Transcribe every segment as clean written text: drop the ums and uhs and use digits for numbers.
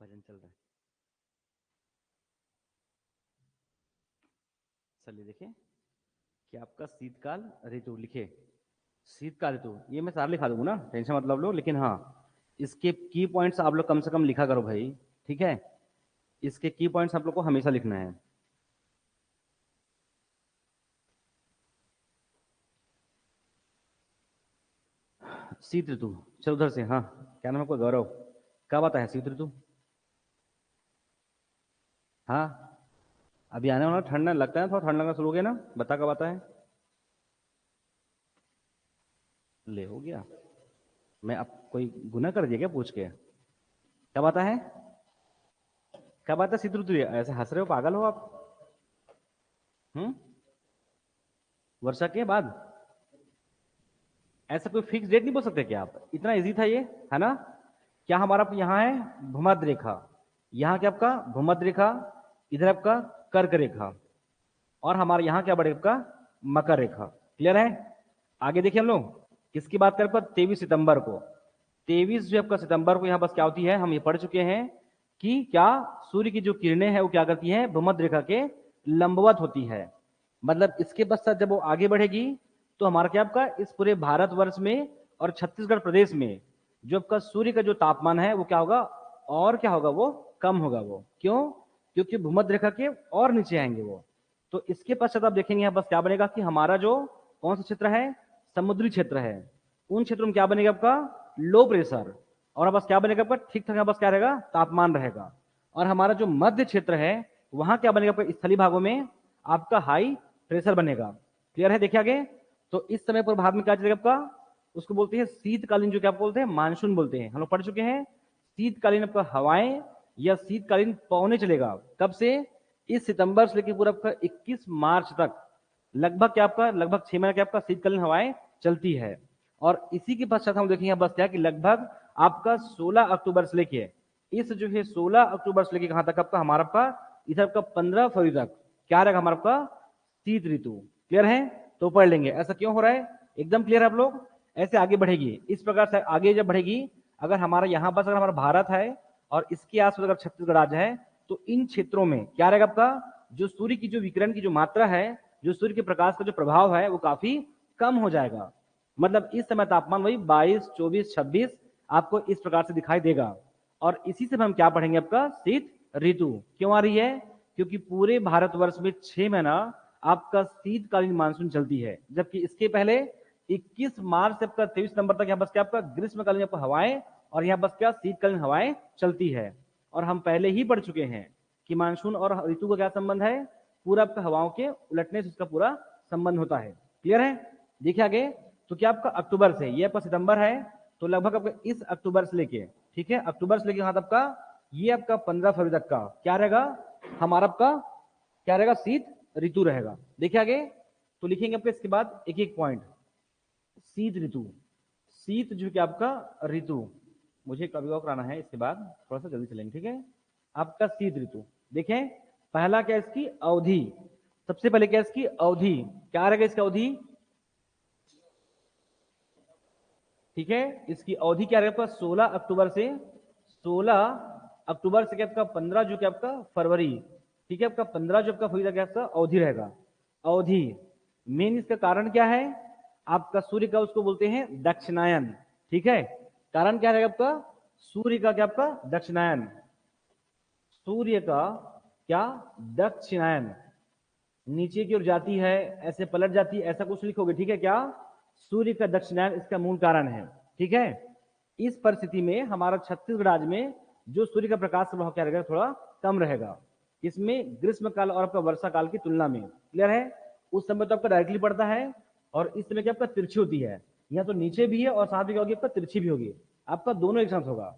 भजन चल रहा है। चलिए देखिए कि आपका शीतकाल ऋतु लिखे। शीतकाल ऋतु ये मैं सारा लिखा दूंगा ना, टेंशन मतलब लो। लेकिन हाँ, इसके की पॉइंट्स आप लोग कम से कम लिखा करो भाई, ठीक है। इसके की पॉइंट्स आप लोग को हमेशा लिखना है। शीत ऋतु, चलो उधर से। हाँ, क्या नाम है आपका? गौरव। कब आता है शीत ऋतु? हाँ, अभी आने वाला। ठंड लगता है, थोड़ा ठंड लगना शुरू हो गया ना। बता कब आता है? ले हो गया। मैं अब कोई गुनाह कर दिया क्या पूछ के? कब आता है? कब आता है शीत ऋतु? ऐसे हंस रहे हो, पागल हो आप? हम्म। वर्षा के बाद? ऐसा कोई फिक्स डेट नहीं बोल सकते क्या आप? इतना इजी था ये, है ना? क्या हमारा यहाँ है भूमध्य रेखा, यहाँ क्या आपका भूमध्य रेखा, इधर आपका कर्क रेखा, और हमारे यहाँ क्या बढ़ेगा आपका मकर रेखा। क्लियर है? आगे देखिए हम लोग किसकी बात करें पर 23 सितंबर को। 23 जो आपका सितंबर को यहाँ बस क्या होती है, हम ये पढ़ चुके हैं कि क्या सूर्य की जो किरणें हैं वो क्या करती हैं, भूमध्य रेखा के लंबवत होती है। मतलब इसके पश्चात जब वो आगे बढ़ेगी तो हमारा क्या आपका इस पूरे भारतवर्ष में और छत्तीसगढ़ प्रदेश में जो आपका सूर्य का जो तापमान है वो क्या होगा, और क्या होगा, वो कम होगा। वो क्यों? क्योंकि भूमध्य रेखा के और नीचे आएंगे वो। तो इसके पश्चात आप देखेंगे यहाँ बस क्या बनेगा कि हमारा जो कौन सा क्षेत्र है, समुद्री क्षेत्र है, उन क्षेत्रों में क्या बनेगा आपका लो प्रेशर। और अब बस क्या बनेगा आपका ठीक ठाक, बस क्या रहेगा तापमान रहेगा। और हमारा जो मध्य क्षेत्र है वहां क्या बनेगा आपका स्थलीय भागों में आपका हाई प्रेशर बनेगा। क्लियर है? देखिए आगे। तो इस समय पर भाग में क्या चलेगा आपका, उसको बोलते हैं शीतकालीन, जो क्या बोलते हैं मानसून बोलते हैं। हम लोग पढ़ चुके हैं शीतकालीन आपका हवाएं या शीतकालीन पवने चलेगा। कब से? इस सितंबर से लेकर पूरा आपका 21 मार्च तक लगभग क्या आपका लगभग 6 महीने क्या आपका शीतकालीन हवाएं चलती है। और इसी के पश्चात हम देखेंगे बस क्या कि लगभग आपका 16 अक्टूबर से लेके इस जो है 16 अक्टूबर से लेके कहां तक आपका हमारा आपका इधर आपका 15 फरवरी तक क्या रहेगा हमारा आपका शीत ऋतु। क्लियर है? तो पढ़ लेंगे ऐसा क्यों हो रहा है, एकदम क्लियर है आप लोग? ऐसे आगे बढ़ेगी इस प्रकार से आगे जब बढ़ेगी, अगर हमारा यहाँ बस अगर हमारा भारत है और इसके आसपास अगर छत्तीसगढ़ राज्य है तो इन क्षेत्रों में क्या रहेगा आपका जो सूर्य की जो विकिरण की जो मात्रा है, जो सूर्य के प्रकाश का जो प्रभाव है वो काफी कम हो जाएगा। मतलब इस समय तापमान वही 22, 24, 26 आपको इस प्रकार से दिखाई देगा। और इसी से हम क्या पढ़ेंगे आपका शीत ऋतु क्यों आ रही है, क्योंकि पूरे भारतवर्ष में 6 महीना आपका शीतकालीन मानसून चलती है, जबकि इसके पहले 21 मार्च से आपका 23 सितंबर तक यहाँ बस क्या आपका ग्रीष्मकालीन आपको हवाएं और यहाँ बस क्या शीतकालीन हवाएं चलती है। और हम पहले ही पढ़ चुके हैं कि मानसून और ऋतु का क्या संबंध है, पूरा आपका हवाओं के उलटने से उसका पूरा संबंध होता है। क्लियर है? देखिए आगे। तो क्या आपका अक्टूबर से, ये आपका सितंबर है, तो लगभग आपका इस अक्टूबर से लेके, ठीक है, अक्टूबर से लेके यहाँ आपका ये आपका 15 फरवरी तक का क्या रहेगा हमारा आपका क्या रहेगा शीत ऋतु रहेगा। देखिए आगे। तो लिखेंगे आपके इसके बाद एक एक पॉइंट। शीत ऋतु, शीत जो कि आपका ऋतु, मुझे कभी और कराना है इसके बाद, थोड़ा सा जल्दी चलेंगे, ठीक है। आपका शीत ऋतु देखें, पहला क्या इसकी अवधि, सबसे पहले क्या इसकी अवधि, क्या रहेगा इसकी अवधि, ठीक है। इसकी अवधि क्या रहेगा 16 अक्टूबर से 16 अक्टूबर से क्या आपका 15 जो क्या आपका फरवरी, ठीक है, आपका 15 जो आपका फरवरी तक आपका अवधि रहेगा। अवधि मेन इसका कारण क्या है, आपका सूर्य का उसको बोलते हैं दक्षिणायन, ठीक है। कारण क्या रहेगा आपका सूर्य का क्या आपका दक्षिणायन, सूर्य का क्या दक्षिणायन, नीचे की ओर जाती है, ऐसे पलट जाती है, ऐसा कुछ लिखोगे, ठीक है। क्या सूर्य का दक्षिणायन इसका मूल कारण है, ठीक है। इस परिस्थिति में हमारा छत्तीसगढ़ राज्य में जो सूर्य का प्रकाश प्रभाव क्या रहेगा थोड़ा कम रहेगा, इसमें ग्रीष्म काल और आपका वर्षा काल की तुलना में। क्लियर है? उस समय तो आपका डायरेक्टली पड़ता है और इस समय क्या आपका तिरछी होती है, यहाँ तो नीचे भी है और साथ में क्या होगी आपका तिरछी भी होगी, आपका दोनों एक साथ होगा।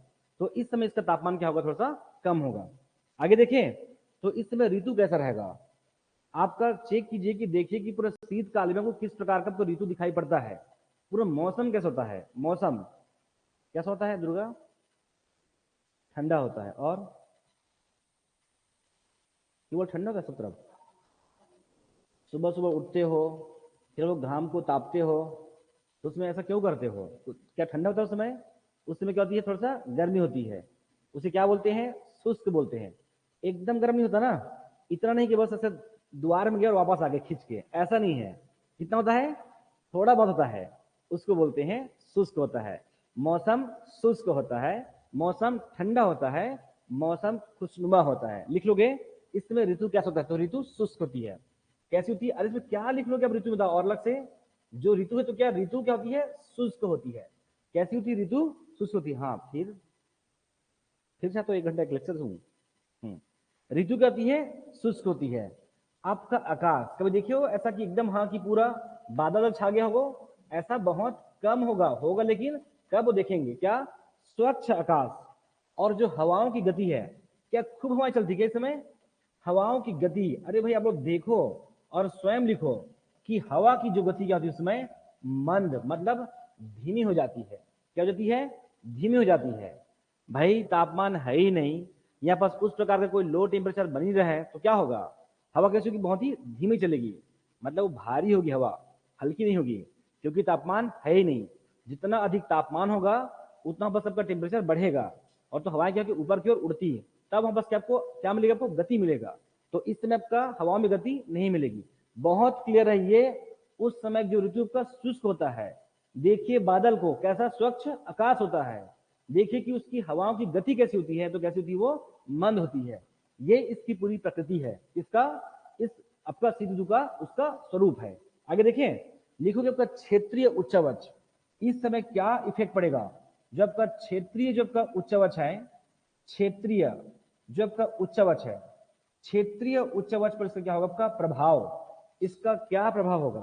तो इस समय इसका तापमान क्या होगा थोड़ा सा कम होगा। आगे देखिए। तो इस समय ऋतु कैसा रहेगा आपका चेक कीजिए कि देखिए कि पूरा शीतकाल में को किस प्रकार का तो ऋतु दिखाई पड़ता है, पूरा मौसम कैसा होता है, मौसम कैसा होता है दुर्गा, ठंडा होता है। और केवल ठंडा का सब तरफ, सुबह सुबह उठते हो फिर वो घाम को तापते हो, तो उसमें ऐसा क्यों करते हो, तो क्या ठंडा होता है उस समय क्या होती है थोड़ा सा गर्मी होती है, उसे क्या बोलते हैं शुष्क बोलते हैं। एकदम गर्म नहीं होता ना, इतना नहीं कि बस ऐसे द्वार में गया और वापस आ गए खींच के, ऐसा नहीं है। कितना होता है, थोड़ा बहुत होता है, उसको बोलते हैं शुष्क होता है। मौसम शुष्क होता है, मौसम ठंडा होता है, मौसम खुशनुमा होता है। लिख लोगे इसमें ऋतु कैसा होता है, तो ऋतु शुष्क होती है। कैसी होती है, अरे इसमें क्या लिख लोगे अब ऋतु में बताओ और अलग से, जो ऋतु है तो क्या ऋतु क्या होती है, शुष्क होती है। कैसी होती है ऋतु, शुष्क होती है। हाँ फिर से तो 1 घंटा एक लेक्चर हूँ। ऋतु क्या होती है, शुष्क होती है। आपका आकाश कभी देखिए हो ऐसा कि एकदम हाँ कि पूरा बादल छा गया होगा, ऐसा बहुत कम होगा लेकिन कब देखेंगे, क्या, स्वच्छ आकाश। और जो हवाओं की गति है, क्या खूब हवाएं चलती है इस समय, हवाओं की गति, अरे भाई आप लोग देखो और स्वयं लिखो कि हवा की जो गति क्या होती है उसमें मंद, मतलब धीमी हो जाती है। क्या हो जाती है, धीमी हो जाती है। भाई तापमान है ही नहीं, यहाँ पास उस प्रकार का कोई लो टेम्परेचर बन ही रहा है, तो क्या होगा, हवा कैसी होगी, बहुत ही धीमी चलेगी, मतलब वो भारी होगी हवा, हल्की नहीं होगी, क्योंकि तापमान है ही नहीं। जितना अधिक तापमान होगा उतना बस आपका टेम्परेचर बढ़ेगा, और तो हवाएं क्या कि ऊपर की ओर उड़ती है, तब हम बस क्या आपको क्या मिलेगा, आपको गति मिलेगा। तो इस समय आपका हवा में गति नहीं मिलेगी। बहुत क्लियर है ये, उस समय जो ऋतु का शुष्क होता है, देखिए बादल को कैसा स्वच्छ आकाश होता है, देखिए कि उसकी हवाओं की गति कैसी होती है, तो कैसी होती है, वो मंद होती है। ये इसकी पूरी प्रकृति है, इसका, इस आपका शीत ऋतु का उसका स्वरूप है। आगे देखें, लिखोगे आपका क्षेत्रीय उच्चावच, इस समय क्या इफेक्ट पड़ेगा, जो आपका क्षेत्रीय जो आपका उच्चावच है, क्षेत्रीय जो आपका उच्चावच है, क्षेत्रीय उच्चावच पर इसका क्या होगा, आपका प्रभाव, इसका क्या प्रभाव होगा।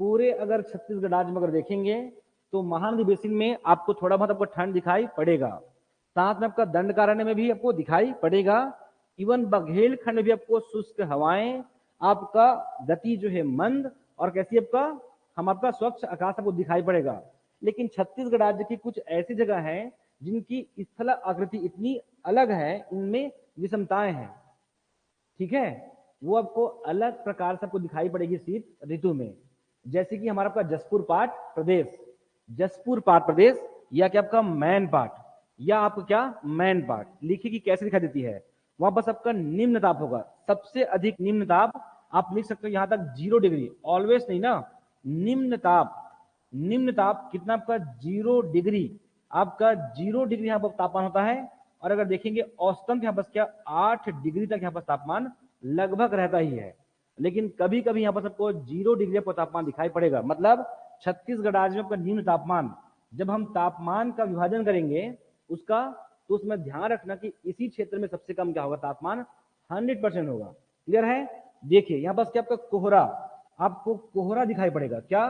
पूरे अगर छत्तीसगढ़ राज्य में अगर देखेंगे तो महानदी बेसिन में आपको थोड़ा बहुत आपको ठंड दिखाई पड़ेगा, साथ में आपका दंडकारण्य में भी आपको दिखाई पड़ेगा, इवन बघेलखंड में भी आपको शुष्क हवाएं, आपका गति जो है मंद, और कैसी आपका, हम आपका स्वच्छ आकाश आपको दिखाई पड़ेगा। लेकिन छत्तीसगढ़ राज्य की कुछ ऐसी जगह हैं जिनकी स्थल आकृति इतनी अलग है, इनमें विषमताएं हैं, ठीक है, वो आपको अलग प्रकार से आपको दिखाई पड़ेगी शीत ऋतु में। जैसे कि हमारा आपका जसपुर पाट प्रदेश, जसपुर पाट प्रदेश, या क्या आपका मैन पाट, या आपको क्या मैन पाट, लिखिए कि कैसे दिखाई देती है। वहां बस आपका निम्न ताप होगा, सबसे अधिक निम्न ताप आप लिख सकते हो यहां तक 0 डिग्री, ऑलवेज नहीं ना, निम्न ताप, निम्न ताप कितना आपका 0 डिग्री, आपका 0 डिग्री यहाँ पर तापमान होता है। और अगर देखेंगे औसतन यहाँ पर क्या 8 डिग्री तक यहाँ पर तापमान लगभग रहता ही है। लेकिन कभी कभी यहाँ पर सबको 0 डिग्री आपको तापमान दिखाई पड़ेगा, मतलब छत्तीसगढ़ राज्य में आपका निम्न तापमान, जब हम तापमान का विभाजन करेंगे उसका, तो उसमें ध्यान रखना कि इसी क्षेत्र में सबसे कम क्या होगा, तापमान 100% होगा। क्लियर है, देखिए यहाँ पर क्या आपका कोहरा, आपको कोहरा दिखाई पड़ेगा, क्या,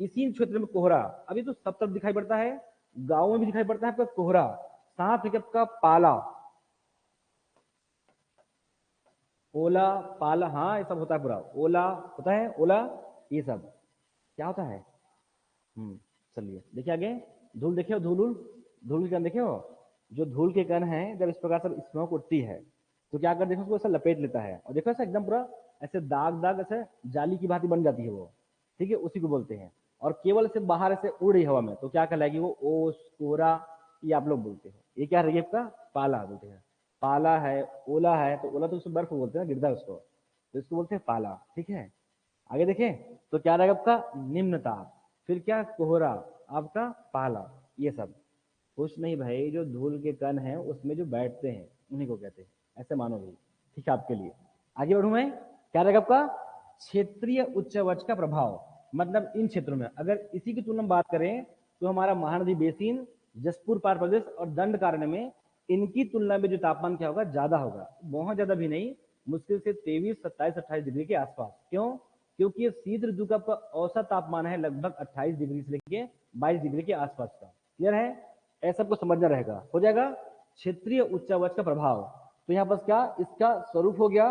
इसी क्षेत्र में कोहरा, अभी तो सब तरफ दिखाई पड़ता है, गाँव में भी दिखाई पड़ता है आपका कोहरा, साथ में आपका पाला, ओला, पाला, हाँ ये सब होता है, पूरा ओला होता है, ओला, ये सब क्या होता है। चलिए देखिए आगे, धूल देखे हो, धूल, धूल के कण देखे हो, जो धूल के कण है जब इस प्रकार से स्मोक उठती है तो क्या कर, देखो उसको ऐसा लपेट लेता है, और देखो ऐसा एकदम पूरा ऐसे दाग दाग ऐसे जाली की भांति बन जाती है वो, ठीक है, उसी को बोलते हैं। और केवल ऐसे बाहर ऐसे उड़ रही हवा में तो क्या कहलाएगी वो, ओस, कोहरा, ये आप लोग बोलते हो। ये क्या रहेगी आपका, पाला बोलते हैं। पाला है, ओला है, तो ओला तो उसको बर्फ बोलते हैं, गिरता है उसको, तो इसको बोलते हैं पाला, ठीक है। आगे देखें तो क्या रहेगा आपका निम्न ताप, फिर क्या कोहरा, आपका पाला, ये सब। कुछ नहीं भाई, जो धूल के कण हैं उसमें जो बैठते हैं उन्हीं को कहते हैं, ऐसे मानो भाई, ठीक है आपके लिए। आगे बढ़ूं मैं, क्या रहेगा आपका क्षेत्रीय उच्चावच का प्रभाव, मतलब इन क्षेत्रों में अगर इसी की तुलना में बात करें तो हमारा महानदी बेसिन, जसपुर पार प्रदेश और दंडकारण्य में इनकी तुलना में जो तापमान क्या होगा, ज्यादा होगा, बहुत ज्यादा भी नहीं, मुश्किल से 23, 27, 28 डिग्री के आसपास। क्यों, क्योंकि ये शीत ऋतु का औसत तापमान है लगभग 28 डिग्री से लेके 22 डिग्री के आसपास का। क्लियर है, ऐसा आपको समझना रहेगा, हो जाएगा। क्षेत्रीय उच्चावच का प्रभाव, तो यहाँ पर क्या इसका स्वरूप हो गया,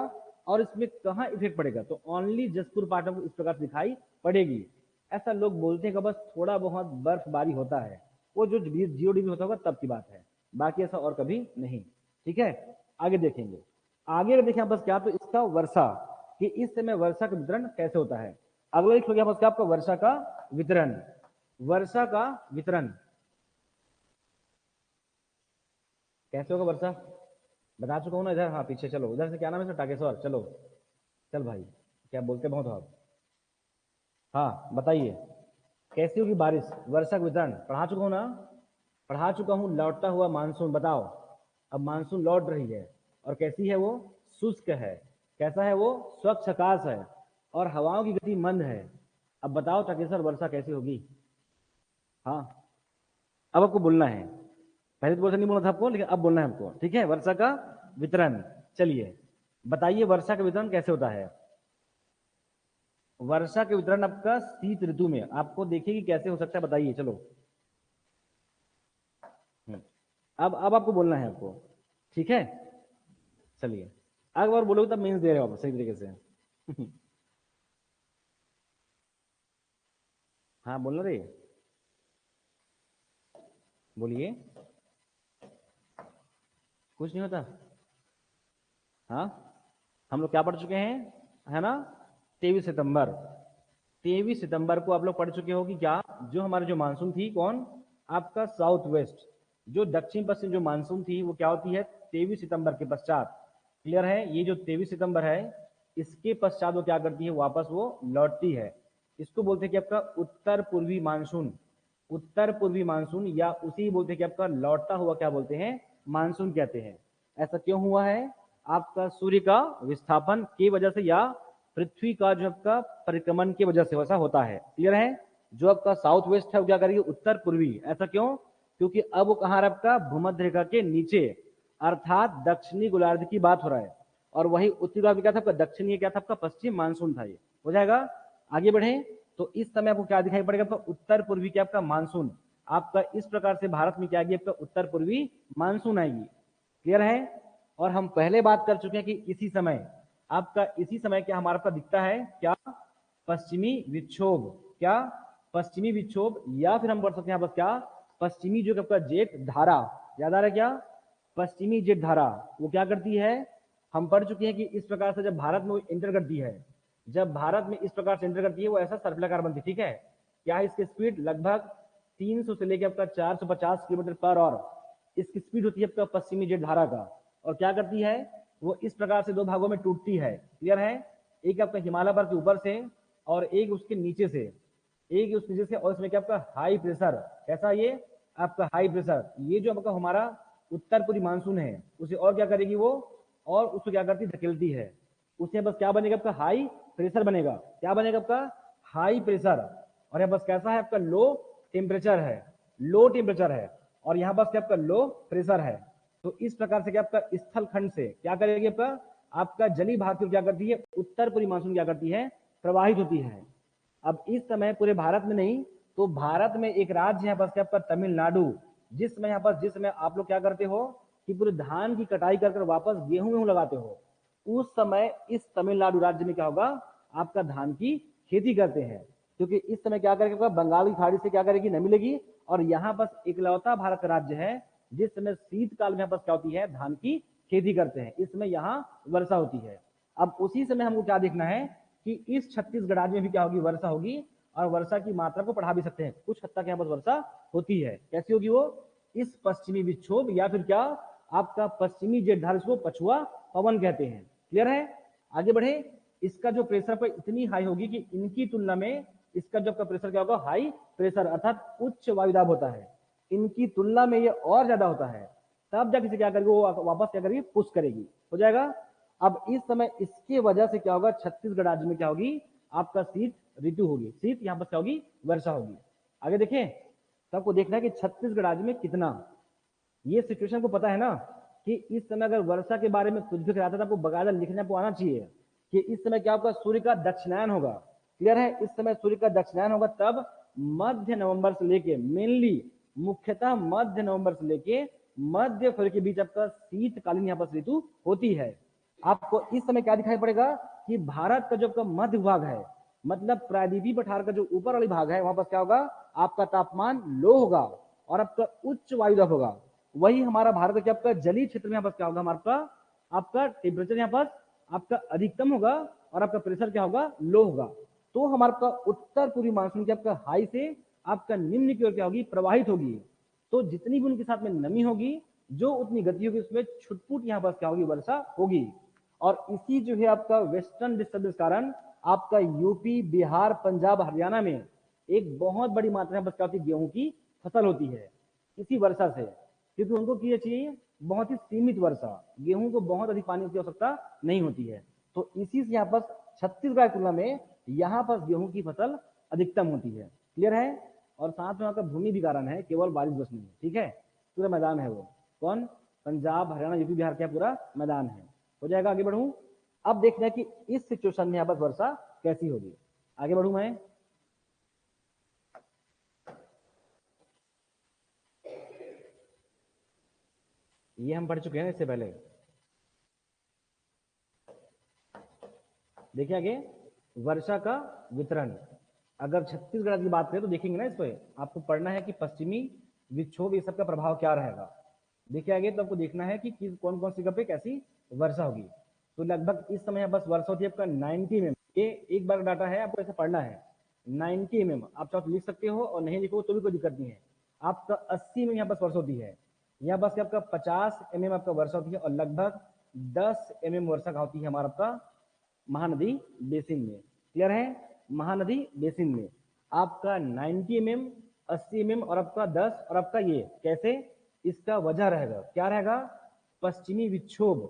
और इसमें कहाँ इफेक्ट पड़ेगा, तो ओनली जसपुर पाटन को इस प्रकार से दिखाई पड़ेगी। ऐसा लोग बोलते हैं कि बस थोड़ा बहुत बर्फबारी होता है, वो जो 0 डिग्री होता होगा तब की बात है, बाकी ऐसा और कभी नहीं, ठीक है। आगे देखेंगे, आगे अगर देखें बस क्या, तो इसका वर्षा, कि इस समय वर्षा का वितरण कैसे होता है। अगला लिख लो क्या, बस क्या आपका वर्षा का वितरण, वर्षा का वितरण कैसे होगा वर्षा, बता चुका हूँ ना इधर, हाँ पीछे चलो, उधर से क्या नाम है सर, टाकेश्वर, चलो चल भाई, क्या बोलते बहुत हो आप। हाँ बताइए, कैसी होगी बारिश, वर्षा का वितरण पढ़ा चुका हूँ ना, पढ़ा चुका हूँ। लौटता हुआ मानसून, बताओ, अब मानसून लौट रही है और कैसी है वो, शुष्क है। कैसा है वो, स्वच्छ आकाश है और हवाओं की गति मंद है। अब बताओ टाकेश्वर वर्षा कैसी होगी। हाँ, अब आपको बोलना है, पहले तो वर्षा नहीं बोलना था आपको, लेकिन अब बोलना है आपको, ठीक है। वर्षा का वितरण, चलिए बताइए वर्षा का वितरण कैसे होता है। वर्षा के वितरण आपका शीत ऋतु में, आपको देखिए कि कैसे हो सकता है, बताइए चलो। हम्म, अब आपको बोलना है आपको, ठीक है। चलिए, अगर और बोलोगे तब मीन्स दे रहे हो आप सही तरीके से। हाँ बोलना रे, बोलिए। कुछ नहीं होता। हाँ, हम लोग क्या पढ़ चुके हैं, है ना, 23 सितंबर। 23 सितंबर को आप लोग पढ़ चुके हो कि क्या, जो हमारे जो मानसून थी कौन, आपका साउथ वेस्ट, जो दक्षिण पश्चिम जो मानसून थी वो क्या होती है 23 सितंबर के पश्चात। क्लियर है, ये जो 23 सितंबर है इसके पश्चात वो क्या करती है, वापस वो लौटती है। इसको बोलते हैं कि आपका उत्तर पूर्वी मानसून, उत्तर पूर्वी मानसून, या उसी बोलते हैं कि आपका लौटता हुआ क्या बोलते हैं, मानसून कहते हैं। ऐसा क्यों हुआ है, आपका सूर्य का विस्थापन की वजह से या पृथ्वी का जो आपका परिक्रमण की वजह से वैसा होता है। क्लियर है, जो आपका साउथ वेस्ट है वो क्या करेगी, उत्तर पूर्वी। ऐसा क्यों, क्योंकि अब वो कहाँ आपका भूमध्य रेखा के नीचे, अर्थात दक्षिणी गोलार्ध की बात हो रहा है। और वही उत्तरी गोलार्ध क्या था आपका, दक्षिणी क्या था आपका, पश्चिम मानसून था। ये हो जाएगा, आगे बढ़े। तो इस समय आपको क्या दिखाई पड़ेगा, आपका उत्तर पूर्वी क्या आपका मानसून, आपका इस प्रकार से भारत में क्या आएगी, आपका उत्तर पूर्वी मानसून आएगी। क्लियर है। और हम पहले बात कर चुके हैं कि इसी समय आपका, इसी समय क्या हमारा आपका दिखता है क्या, पश्चिमी विक्षोभ। क्या, पश्चिमी विक्षोभ, या फिर हम पढ़ सकते हैं यहाँ पर क्या, पश्चिमी जो आपका जेट धारा। याद आ रहा है क्या, पश्चिमी जेट धारा वो क्या करती है, हम पढ़ चुके हैं कि इस प्रकार से जब भारत में इंटर करती है, जब भारत में इस प्रकार से इंटर करती है वो ऐसा सर्पिलाकार बनती है, ठीक है। क्या है इसकी स्पीड, लगभग 300 से लेकर आपका 450 किलोमीटर पर आवर इसकी स्पीड होती है आपका पश्चिमी जेट धारा का। और क्या करती है, वो इस प्रकार से दो भागों में टूटती है। क्लियर है, एक आपका हिमालय पर्वत के ऊपर से और एक उसके नीचे से, एक उस नीचे से, और इसमें क्या आपका हाई प्रेशर। कैसा ये आपका हाई प्रेशर, ये जो आपका हमारा उत्तर पूर्वी मानसून है उसे और क्या करेगी वो, और उसको क्या करती है, धकेलती है। उससे बस क्या बनेगा आपका, हाई प्रेशर बनेगा। क्या बनेगा आपका, हाई प्रेशर। और यहाँ बस कैसा है आपका, लो टेम्परेचर है, लो टेम्परेचर है। और यहाँ बस क्या आपका लो प्रेशर है। तो इस प्रकार से क्या आपका स्थल खंड से क्या करेगी आपका, आपका जली भाग क्या करती है, उत्तर पूर्वी मानसून क्या करती है, प्रवाहित होती है। अब इस समय पूरे भारत में नहीं, तो भारत में एक राज्य है बस क्या आपका, तमिलनाडु। जिसमें यहाँ पर, जिसमें आप लोग क्या करते हो कि पूरे धान की कटाई कर वापस गेहूं गेहूं लगाते हो, उस समय इस तमिलनाडु राज्य में क्या होगा, आपका धान की खेती करते हैं। क्योंकि इस समय क्या करेगा, बंगाल की खाड़ी से क्या करेगी, न मिलेगी। और यहाँ बस इकलौता भारत का राज्य है जिस समय शीतकाल में बस क्या होती है, धान की खेती करते हैं, इसमें यहाँ वर्षा होती है। अब उसी समय हमको क्या देखना है कि इस छत्तीसगढ़ राज्य में भी क्या होगी, वर्षा होगी। और वर्षा की मात्रा को बढ़ा भी सकते हैं, कुछ हद तक यहाँ पर वर्षा होती है। कैसी होगी वो, इस पश्चिमी विक्षोभ या फिर क्या आपका पश्चिमी जेठधार, इसको पछुआ पवन कहते हैं। क्लियर है, आगे बढ़े। इसका जो प्रेशर पर इतनी हाई होगी कि इनकी तुलना में इसका जो प्रेशर क्या होगा, हाई प्रेशर अर्थात उच्च वायुदाब होता है, इनकी तुलना में ये और ज्यादा होता है। तब जाके से क्या करेगी वो, वापस क्या करेगी, पुश करेगी। हो जाएगा। अब इस समय इसके वजह से क्या होगा, छत्तीसगढ़ राज्य में क्या होगी, आपका शीत ऋतु होगी, शीत यहाँ पर क्या होगी, वर्षा होगी। आगे देखें, तो आपको देखना है कि छत्तीसगढ़ राज्य में कितना, ये सिचुएशन को पता है ना कि इस समय अगर वर्षा के बारे में कुछ भी कराता था आपको बकायदा लिखने को आना चाहिए कि इस समय क्या होगा, सूर्य का दक्षिणायन होगा। क्लियर है, इस समय सूर्य का दक्षिणायन होगा तब मध्य नवंबर से लेके, मेनली मुख्यतः मध्य नवंबर से लेके मध्य फरवरी के बीच आपका शीतकालीन यहाँ पर ऋतु होती है। आपको इस समय क्या दिखाई पड़ेगा कि भारत का जो आपका मध्य भाग है, मतलब प्रायद्वीपीय पठार का जो ऊपर वाली भाग है, वहां पर क्या होगा, आपका तापमान लो होगा और आपका उच्च वायुदाब होगा। वही हमारा भारत का आपका जलीय क्षेत्र में यहाँ पर क्या होगा, हमारा आपका टेम्परेचर यहाँ पर आपका अधिकतम होगा और आपका प्रेशर क्या होगा, लो होगा। तो हमारा उत्तर पूर्वी मानसून की आपका हाई से आपका निम्न की ओर क्या होगी, प्रवाहित होगी। तो जितनी भी उनके साथ में नमी होगी जो उतनी गति होगी उसमें छुटपुट यहाँ पास क्या होगी, वर्षा होगी। और इसी जो है आपका वेस्टर्न डिस्टर्बेंस कारण आपका यूपी, बिहार, पंजाब, हरियाणा में एक बहुत बड़ी मात्रा में क्या होती है, गेहूं की फसल होती है इसी वर्षा से। क्योंकि उनको क्या चाहिए, बहुत ही सीमित वर्षा, गेहूं को बहुत अधिक पानी की आवश्यकता नहीं होती है। तो इसी से यहाँ पर छत्तीसगढ़ की तुलना में यहाँ पर गेहूं की फसल अधिकतम होती है। क्लियर है। और साथ में वहाँ का भूमि भी कारण है, केवल बारिश बस नहीं, ठीक है, पूरा मैदान है वो। कौन, पंजाब, हरियाणा, यूपी, बिहार का पूरा मैदान है। हो जाएगा, आगे बढ़ूं। अब देखना है कि इस सिचुएशन में यहाँ पर वर्षा कैसी होगी। आगे बढ़ूं मैं। ये हम पढ़ चुके हैं इससे पहले। देखिए आगे, वर्षा का वितरण। अगर छत्तीसगढ़ की बात करें तो देखेंगे ना, इस पर आपको पढ़ना है कि पश्चिमी विक्षोभ ये सब का प्रभाव क्या रहेगा। देखिए आगे, तो आपको देखना है कि कौन कौन सी जगह पे कैसी वर्षा होगी। तो लगभग इस समय बस वर्षा होती है आपका 90 mm। ये एक बार डाटा है, आपको ऐसे पढ़ना है 90 mm। आप चाहो तो लिख सकते हो और नहीं लिखो तो भी कोई दिक्कत नहीं है। आपका 80 में यहाँ बस वर्षा होती है, यहाँ बस आपका 50 mm आपका वर्षा होती है, और लगभग 10 mm वर्षा का होती है हमारा आपका महानदी बेसिन में। क्लियर है। महानदी बेसिन में आपका 90 mm, 80 mm और आपका 10 और आपका ये कैसे, इसका वजह रहेगा, क्या रहेगा, पश्चिमी विक्षोभ।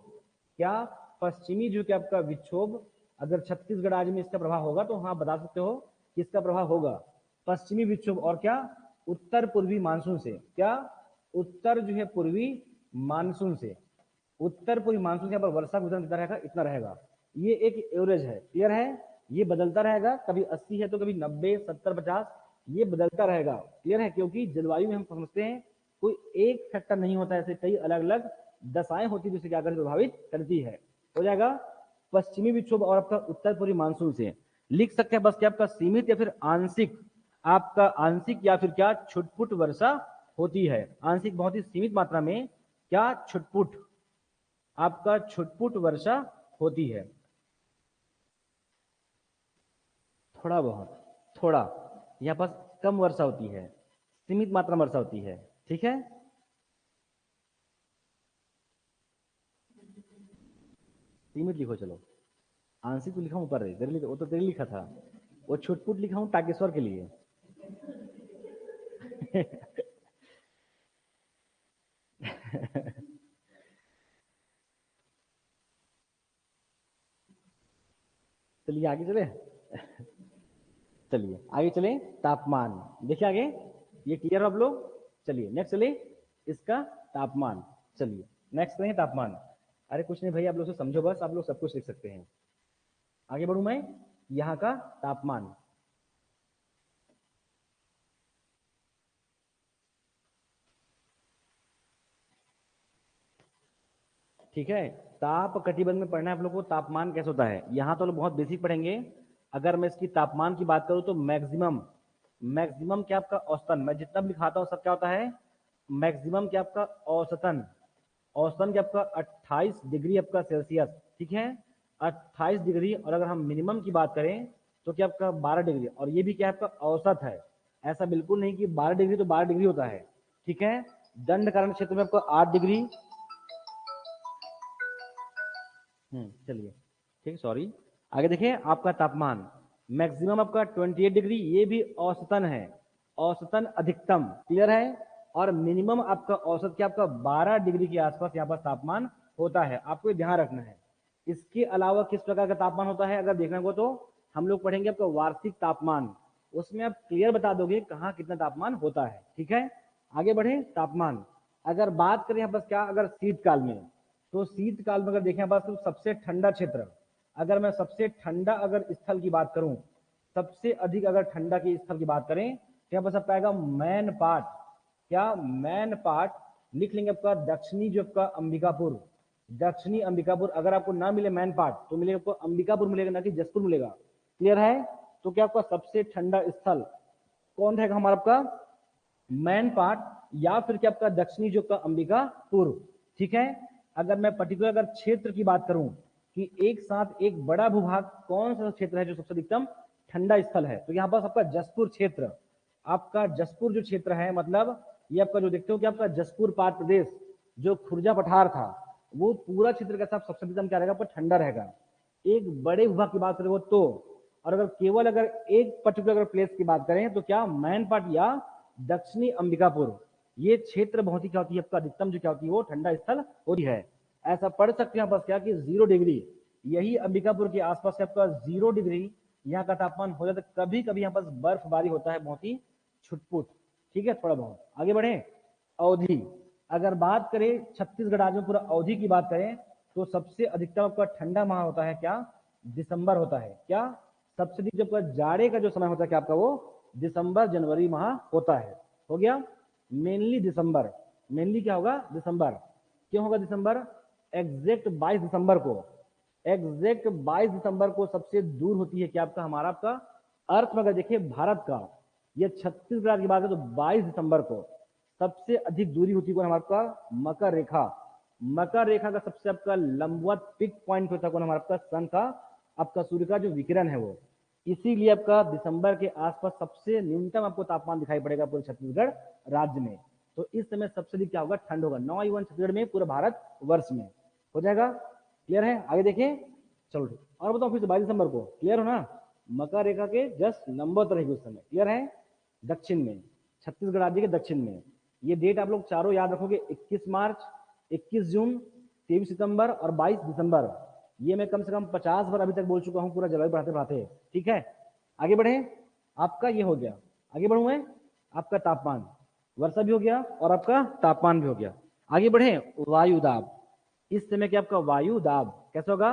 क्या, पश्चिमी जो कि आपका विक्षोभ, अगर छत्तीसगढ़ राज्य में इसका प्रभाव होगा तो हाँ बता सकते हो किसका प्रभाव होगा, पश्चिमी विक्षोभ। और क्या, उत्तर पूर्वी मानसून से। क्या, उत्तर जो है पूर्वी मानसून से, उत्तर पूर्वी मानसून से यहाँ पर वर्षा का वितरण कितना रहेगा, इतना रहेगा। ये एक एवरेज है। क्लियर है। ये बदलता रहेगा, कभी 80 है तो कभी 90, 70, 50, ये बदलता रहेगा। क्लियर है। क्योंकि जलवायु में हम समझते हैं कोई एक फैक्टर नहीं होता, ऐसे कई अलग अलग दशाएं होती है जिससे क्या करती, प्रभावित करती है। हो जाएगा, पश्चिमी विक्षोभ और आपका उत्तर पूर्वी मानसून से। लिख सकते हैं बस क्या, आपका सीमित या फिर आंशिक, आपका आंशिक या फिर क्या, छुटपुट वर्षा होती है। आंशिक बहुत ही सीमित मात्रा में, क्या, छुटपुट, आपका छुटपुट वर्षा होती है। थोड़ा बहुत, थोड़ा यहाँ पास कम वर्षा होती है, सीमित मात्रा में वर्षा होती है। ठीक है। सीमित लिखो चलो, आंशिक तो लिखा हूं ऊपर, वो तो तेरे लिखा था, वो छुटपुट लिखा हूं टाकेश्वर के लिए। चलिए आगे चले। चलिए आगे चले, तापमान। देखिए आगे, ये क्लियर हो आप लोग। चलिए नेक्स्ट चले, इसका तापमान। चलिए नेक्स्ट करें तापमान। अरे कुछ नहीं भाई, आप लोग से समझो बस, आप लोग सब कुछ लिख सकते हैं। आगे बढ़ू मैं, यहाँ का तापमान। ठीक है। ताप कटिबंध में पढ़ना है आप लोग को, तापमान कैसे होता है। यहाँ तो लोग बहुत बेसिक पढ़ेंगे। अगर मैं इसकी तापमान की बात करूँ तो मैक्सिमम, मैक्सिमम क्या आपका औसतन, मैं जितना भी लिखाता हूँ सब क्या होता है, मैक्सिमम क्या आपका औसतन, औसतन क्या आपका 28 डिग्री आपका सेल्सियस। ठीक है, 28 डिग्री। और अगर हम मिनिमम की बात करें तो क्या आपका 12 डिग्री, और ये भी क्या आपका औसत है। ऐसा बिल्कुल नहीं कि 12 डिग्री तो 12 डिग्री होता है। ठीक है। दंड कारण क्षेत्र में आपको 8 डिग्री। चलिए ठीक, सॉरी। आगे देखिए, आपका तापमान मैक्सिमम आपका 28 डिग्री, ये भी औसतन है, औसतन अधिकतम। क्लियर है। और मिनिमम आपका औसत क्या आपका 12 डिग्री के आसपास यहाँ पर तापमान होता है, आपको ध्यान रखना है। इसके अलावा किस प्रकार का तापमान होता है अगर देखना हो तो हम लोग पढ़ेंगे आपका वार्षिक तापमान, उसमें आप क्लियर बता दोगे कहाँ कितना तापमान होता है। ठीक है। आगे बढ़े, तापमान। अगर बात करें यहाँ पर क्या, अगर शीतकाल में, तो शीतकाल में अगर देखें बस तो सबसे ठंडा क्षेत्र, अगर मैं सबसे ठंडा अगर स्थल की बात करूं, सबसे अधिक अगर ठंडा के स्थल की बात करें तो यहाँ पर सब पाएगा मैन पाट। क्या, मैन पाट। लिख लेंगे आपका दक्षिणी जो आपका अंबिकापुर, दक्षिणी अंबिकापुर। अगर आपको ना मिले मैन पाट तो मिलेगा आपको अंबिकापुर मिलेगा, ना कि जसपुर मिलेगा। क्लियर है। तो क्या आपका सबसे ठंडा स्थल कौन रहेगा हमारा, आपका मैन पाट, या फिर क्या आपका दक्षिणी जो का अंबिकापुर। ठीक है। अगर मैं पर्टिकुलर अगर क्षेत्र की बात करूं कि एक साथ एक बड़ा भूभाग कौन सा क्षेत्र है जो सबसे अधिकतम ठंडा स्थल है, तो यहाँ पर आपका जसपुर क्षेत्र, आपका जसपुर जो क्षेत्र है, मतलब ये आपका जो देखते हो कि आपका जसपुर पाट प्रदेश, जो खुर्जा पठार था वो पूरा क्षेत्र का सबसे अधिकतम क्या रहेगा, आपका ठंडा रहेगा। एक बड़े भूभाग की बात करें वो तो, और अगर केवल अगर एक पर्टिकुलर प्लेस की बात करें तो क्या मैनपाट या दक्षिणी अंबिकापुर, ये क्षेत्र बहुत ही क्या होती है, आपका अधिकतम जो क्या होती है वो ठंडा स्थल होती है। ऐसा पढ़ सकते हैं बस क्या कि 0 डिग्री, यही अंबिकापुर के आसपास से आपका 0 डिग्री यहाँ का तापमान हो जाता है। कभी कभी यहाँ पर बर्फबारी होता है, बहुत ही छुटपुट, ठीक है, थोड़ा बहुत। आगे बढ़े, अवधि, अगर बात करें छत्तीसगढ़ राज्य में पूरा अवधि की बात करें तो सबसे अधिकतम आपका ठंडा माह होता है क्या, दिसंबर होता है। क्या सबसे अधिक जब जाड़े का जो समय होता है क्या आपका, वो दिसंबर जनवरी माह होता है। हो गया, मेनली दिसंबर, मेनली क्या होगा, दिसंबर। क्यों होगा दिसंबर, एग्जैक्ट 22 दिसंबर को, एग्जैक्ट 22 दिसंबर को सबसे दूर होती है क्या आपका, हमारा आपका अर्थ में अगर देखिए भारत का, ये छत्तीसगढ़ की बात है तो 22 दिसंबर को सबसे अधिक दूरी होती है हमारा मकर रेखा। मकर रेखा का सबसे आपका लंबवत पिक पॉइंट होता है हमारा आपका सन का, आपका सूर्य का जो विकिरण है वो। इसीलिए आपका दिसंबर के आसपास सबसे न्यूनतम आपको तापमान दिखाई पड़ेगा पूरे छत्तीसगढ़ राज्य में। तो इस समय सबसे अधिक क्या होगा, ठंड होगा, नॉट इवन छत्तीसगढ़ में, पूरे भारत वर्ष में। हो जाएगा, क्लियर है, आगे देखिए। चलो ठीक, और बताओ फिर से 22 दिसंबर को, क्लियर हो ना, मकर रेखा के जस्ट नंबर रहेगी उस समय, क्लियर है, दक्षिण में, छत्तीसगढ़ राज्य के दक्षिण में। ये डेट आप लोग चारों याद रखोगे, 21 मार्च, 21 जून, 23 सितंबर और 22 दिसंबर। ये मैं कम से कम 50 बार अभी तक बोल चुका हूँ पूरा जलवायु बढ़ाते बढ़ाते, ठीक है। आगे बढ़े, आपका ये हो गया, आगे बढ़ू मैं, आपका तापमान, वर्षा भी हो गया और आपका तापमान भी हो गया। आगे बढ़े, वायु दाब, इस समय क्या आपका वायु दाब कैसा होगा,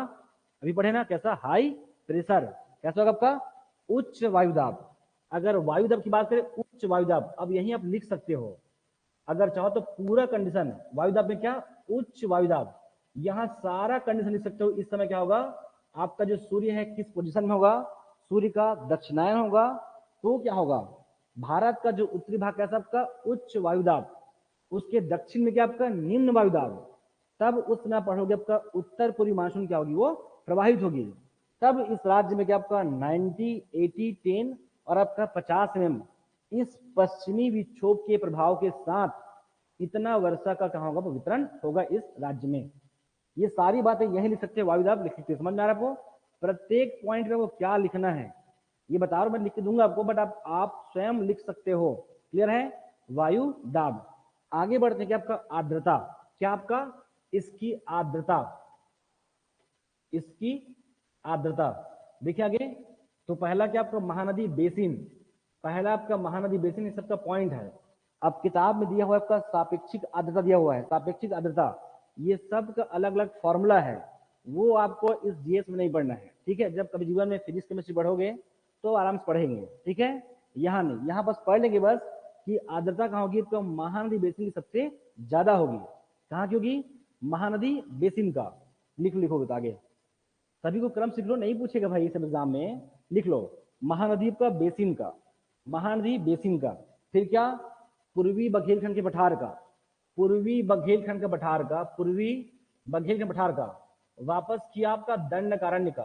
अभी पढ़े ना, कैसा, हाई प्रेशर, कैसा होगा आपका, उच्च वायु दाब। अगर वायु दाब की बात करें, उच्च वायु दाब, अब यही आप लिख सकते हो, अगर चाहो तो पूरा कंडीशन वायु दाब में क्या, उच्च वायु दाब, यहां सारा कंडीशन लिख सकते हो। इस समय क्या होगा, आपका जो सूर्य है किस पोजीशन में होगा, सूर्य का दक्षिणायन होगा, तो क्या होगा, भारत का जो उत्तरी भाग कैसा आपका उच्च वायु दाब, उसके दक्षिण में क्या आपका निम्न वायु दाब। तब उस समय पढ़ोगे आपका उत्तर पूर्वी मानसून क्या होगी, वो प्रवाहित होगी। तब इस राज्य में क्या आपका 90, 80, 10 और आपका 50 mm इस पश्चिमी विक्षोभ के प्रभाव के साथ इतना वर्षा का कहा होगा वितरण होगा इस राज्य में। ये सारी बातें यही लिख सकते हैं, वायु दाब लिख सकते हैं, समझ में आ रहा है आपको, प्रत्येक पॉइंट में वो क्या लिखना है ये बता रहा हूं, मैं लिख के दूंगा आपको, बट आप स्वयं लिख सकते हो, क्लियर है, वायु दाब। आगे बढ़ते हैं कि आपका आर्द्रता, क्या आपका, इसकी आर्द्रता, इसकी आर्द्रता, देखिए आगे। तो पहला क्या आपका महानदी बेसिन, पहला आपका महानदी बेसिन, इस सबका पॉइंट है। अब किताब में दिया हुआ है आपका सापेक्षिक आर्द्रता दिया हुआ है, सापेक्षिक आर्द्रता, ये सब का अलग अलग फॉर्मूला है, वो आपको इस जीएस में नहीं पढ़ना है, ठीक है। जब कभी जीवन में फिजिक्स केमिस्ट्री पढ़ोगे तो आराम से पढ़ेंगे, ठीक है, यहाँ नहीं, यहाँ बस पढ़ लेंगे बस कि आर्द्रता कहाँ होगी, तो महानदी बेसिन की सबसे ज्यादा होगी। कहाँ की होगी, महानदी बेसिन का, लिखोगे तो आगे सभी को क्रम सीख लो, नहीं पूछेगा भाई इस एग्जाम में, लिख लो महानदी का बेसिन का, महानदी बेसिन का। फिर क्या, पूर्वी बघेलखंड के पठार का, पूर्वी बघेलखंड के पठार का, पूर्वी बघेलखंड पठार का। वापस किया आपका दंडकारण्य का,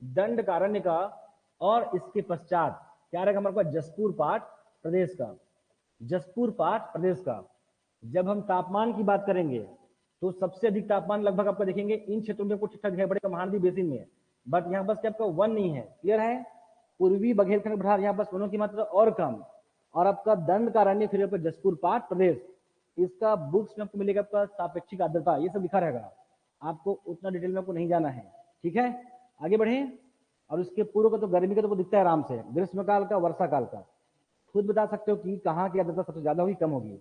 दंडकारण्य का, और इसके पश्चात क्या रहेगा हमारे पास, जसपुर पाट प्रदेश का, जसपुर पाट प्रदेश का। जब हम तापमान की बात करेंगे तो सबसे अधिक तापमान लगभग आपका देखेंगे इन क्षेत्रों में, ठीक ठाक दिखाई पड़ेगा महानदी बेसिन में, बट यहाँ बस क्या आपका 1 नहीं है, क्लियर है। पूर्वी बघेलखंड पठार यहाँ बस वनों की मात्रा और कम, और आपका दंडकारण्य, फिर आपका जसपुर पाट प्रदेश, इसका बुक्स में आपको मिलेगा आपका सापेक्षिक आर्द्रता, ये सब लिखा रहेगा, आपको उतना डिटेल में आपको नहीं जाना है, ठीक है। आगे बढ़े, और उसके पूर्व का तो गर्मी का तो वो दिखता है आराम से, ग्रीष्मकाल का, वर्षा काल का, खुद बता सकते हो कि कहाँ की आर्द्रता सबसे ज्यादा होगी, कम होगी,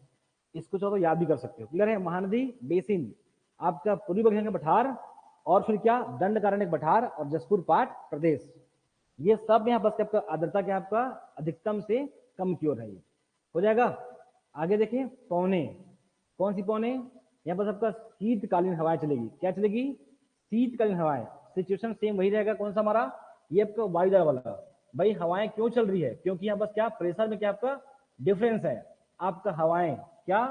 इसको चाहो तो याद भी कर सकते हो, क्लियर है। महानदी बेसिन, आपका पूर्वी बघेलखंड पठार, और फिर क्या दंडकारण्य पठार और जसपुर पाट प्रदेश, ये सब यहाँ बस आपका आर्द्रता क्या आपका अधिकतम से कम की ओर है, हो जाएगा। आगे देखिए, पौने, कौन सी पौने, यहाँ पर आपका शीतकालीन हवाएं चलेगी, क्या चलेगी, शीतकालीन हवाएं, सिचुएशन सेम वही रहेगा, कौन सा हमारा, ये आपका वायुदार वाला। भाई हवाएं क्यों चल रही है, क्योंकि यहाँ बस क्या प्रेशर में क्या आपका डिफरेंस है, आपका हवाएं क्या,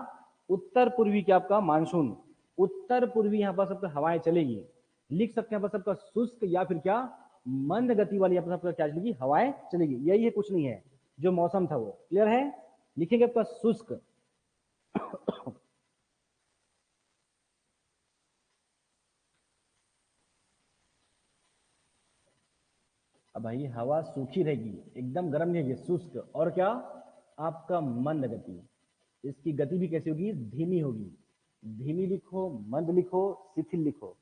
उत्तर पूर्वी क्या आपका मानसून, उत्तर पूर्वी यहाँ पर सबका हवाएं चलेगी, लिख सकते हैं बस सबका शुष्क या फिर क्या मंद गति वाली यहाँ पर सबका क्या चलेगी, हवाएं चलेगी, यही है, कुछ नहीं है, जो मौसम था वो, क्लियर है। लिखेंगे आपका शुष्क अब भाई हवा सूखी रहेगी, एकदम गर्म नहीं रहेगी, शुष्क, और क्या, आपका मंद गति। इसकी गति भी कैसी होगी, धीमी होगी। धीमी लिखो, मंद लिखो, शिथिल लिखो,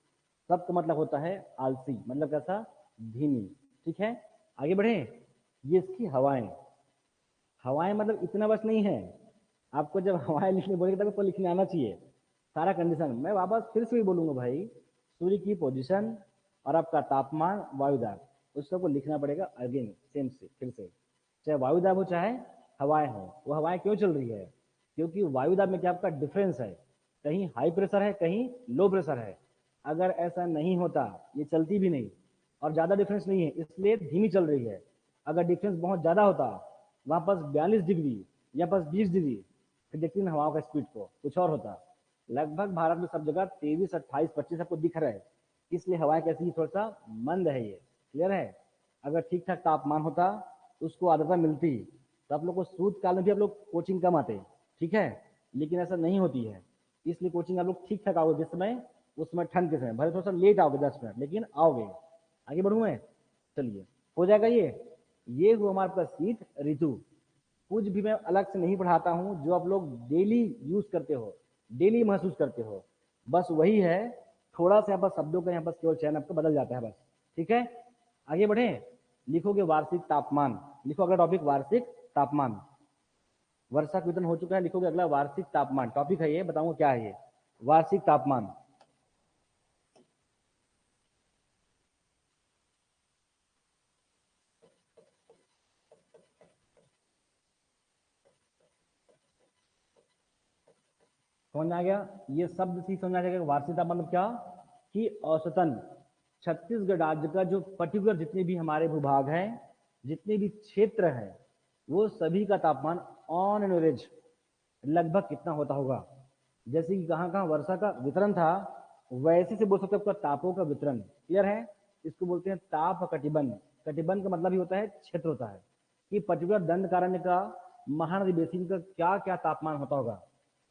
सबका मतलब होता है आलसी, मतलब कैसा, धीमी। ठीक है, आगे बढ़े। ये इसकी हवाएं, हवाएं मतलब इतना बस नहीं है, आपको जब हवाएं लिखने बोलेंगे तब आपको लिखने आना चाहिए सारा कंडीशन। मैं वापस फिर से भी बोलूंगा भाई, सूर्य की पोजीशन और आपका तापमान, वायुदाब, उस सबको लिखना पड़ेगा अगेन सेम से, फिर से। चाहे वायुदाब हो चाहे हवाएं हो। वो हवाएं क्यों चल रही है, क्योंकि वायुदाब में क्या आपका डिफरेंस है, कहीं हाई प्रेशर है कहीं लो प्रेशर है। अगर ऐसा नहीं होता ये चलती भी नहीं, और ज्यादा डिफरेंस नहीं है इसलिए धीमी चल रही है। अगर डिफरेंस बहुत ज्यादा होता, वहां पास 42 डिग्री या पास 20 डिग्री, फिर देखती ना हवाओं का स्पीड को कुछ और होता। लगभग भारत में सब जगह 23, 28, 25 आपको दिख रहा है, इसलिए हवाएं कैसी है, थोड़ा सा मंद है ये। क्लियर है। अगर ठीक ठाक तापमान होता, उसको आर्द्रता मिलती, तो आप लोग को शीत काल में भी आप लोग कोचिंग कम आते। ठीक है, लेकिन ऐसा नहीं होती है, इसलिए कोचिंग आप लोग ठीक ठाक आओगे जिस समय, उस समय ठंड के समय, भले थोड़ा सा लेट आओगे 10 मिनट, लेकिन आओगे। आगे बढ़ूँ मैं, चलिए हो जाएगा ये हुआ हमारे पास शीत ऋतु। कुछ भी मैं अलग से नहीं पढ़ाता हूँ, जो आप लोग डेली यूज करते हो, डेली महसूस करते हो, बस वही है। थोड़ा सा यहाँ पर शब्दों का यहाँ पर केवल चयन आपका बदल जाता है बस। ठीक है, आगे बढ़े। लिखोगे वार्षिक तापमान, लिखो अगला टॉपिक वार्षिक तापमान। वर्षा का वितरण हो चुका है, लिखोगे अगला वार्षिक तापमान, टॉपिक है ये, बताऊंगा क्या है ये वार्षिक तापमान। समझ आ गया, ये शब्द से समझ आ जाएगा वार्षिक तापमान मतलब क्या, कि औसतन छत्तीसगढ़ राज्य का जो पर्टिकुलर जितने भी हमारे भूभाग हैं, जितने भी क्षेत्र हैं, वो सभी का तापमान ऑन एन एवरेज लगभग कितना होता होगा। जैसे कि कहाँ कहाँ वर्षा का वितरण था, वैसे से बोल सकते हो आपका तापों का वितरण। क्लियर है, इसको बोलते हैं ताप कटिबंध। कटिबंध का मतलब ही होता है क्षेत्र होता है, कि पर्टिकुलर दंडकारण्य का, महानदी बेसिन का क्या क्या तापमान होता होगा,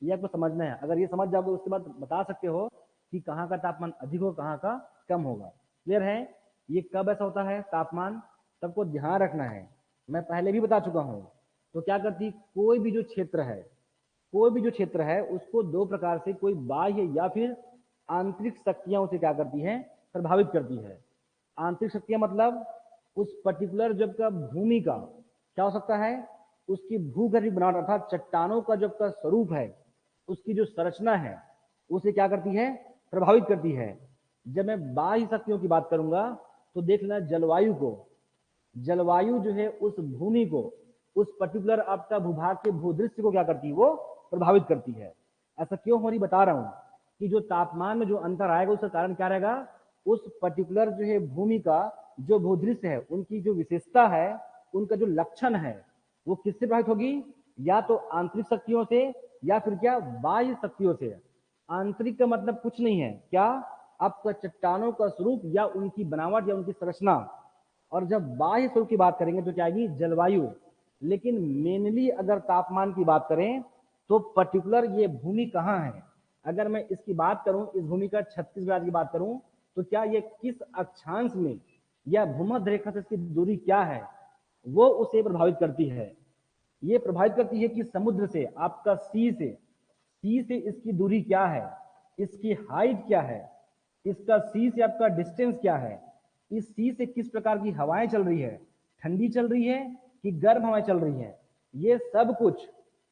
ये आपको समझना है। अगर ये समझ जाओगे उसके बाद बता सकते हो कि कहाँ का तापमान अधिक होगा कहाँ का कम होगा। क्लियर है, ये कब ऐसा होता है तापमान, सबको ध्यान रखना है, मैं पहले भी बता चुका हूँ। तो क्या करती, कोई भी जो क्षेत्र है, कोई भी जो क्षेत्र है उसको दो प्रकार से, कोई बाह्य या फिर आंतरिक शक्तियां उसे क्या करती हैं, प्रभावित करती है। आंतरिक शक्तियां मतलब उस पर्टिकुलर जब का भूमि का क्या हो सकता है, उसकी भूगर्भ बनावट अर्थात चट्टानों का जब का स्वरूप है, उसकी जो संरचना है, उसे क्या करती है, प्रभावित करती है। जब मैं बाह्य शक्तियों की बात करूंगा तो देख लेना जलवायु को, जलवायु जो है उस भूमि को, उस पर्टिकुलर आपका भूभाग के भूदृश्य को क्या करती है, वो प्रभावित करती है। ऐसा क्यों हो रही बता रहा हूं, कि जो तापमान में जो अंतर आएगा उसका कारण क्या रहेगा, उस पर्टिकुलर जो है भूमि का जो भूदृश्य है, उनकी जो विशेषता है, उनका जो लक्षण है, वो किससे प्रभावित होगी, या तो आंतरिक शक्तियों से या फिर क्या बाह्य शक्तियों से। आंतरिक का मतलब कुछ नहीं है, क्या, आपका चट्टानों का स्वरूप या उनकी बनावट या उनकी संरचना। और जब बाह्य स्वरूप की बात करेंगे तो क्या आएगी, जलवायु। लेकिन मेनली अगर तापमान की बात करें तो पर्टिकुलर ये भूमि कहाँ है, अगर मैं इसकी बात करूं, इस भूमि का छत्तीसगढ़ की बात करूं, तो क्या ये किस अक्षांश में या भूमध्य रेखा से इसकी दूरी क्या है, वो उसे प्रभावित करती है। ये प्रभावित करती है कि समुद्र से, आपका सी से इसकी दूरी क्या है, इसकी हाइट क्या है, इसका सी से आपका डिस्टेंस क्या है, इस सी से किस प्रकार की हवाएं चल रही है, ठंडी चल रही है कि गर्म हवाएं चल रही है। ये सब कुछ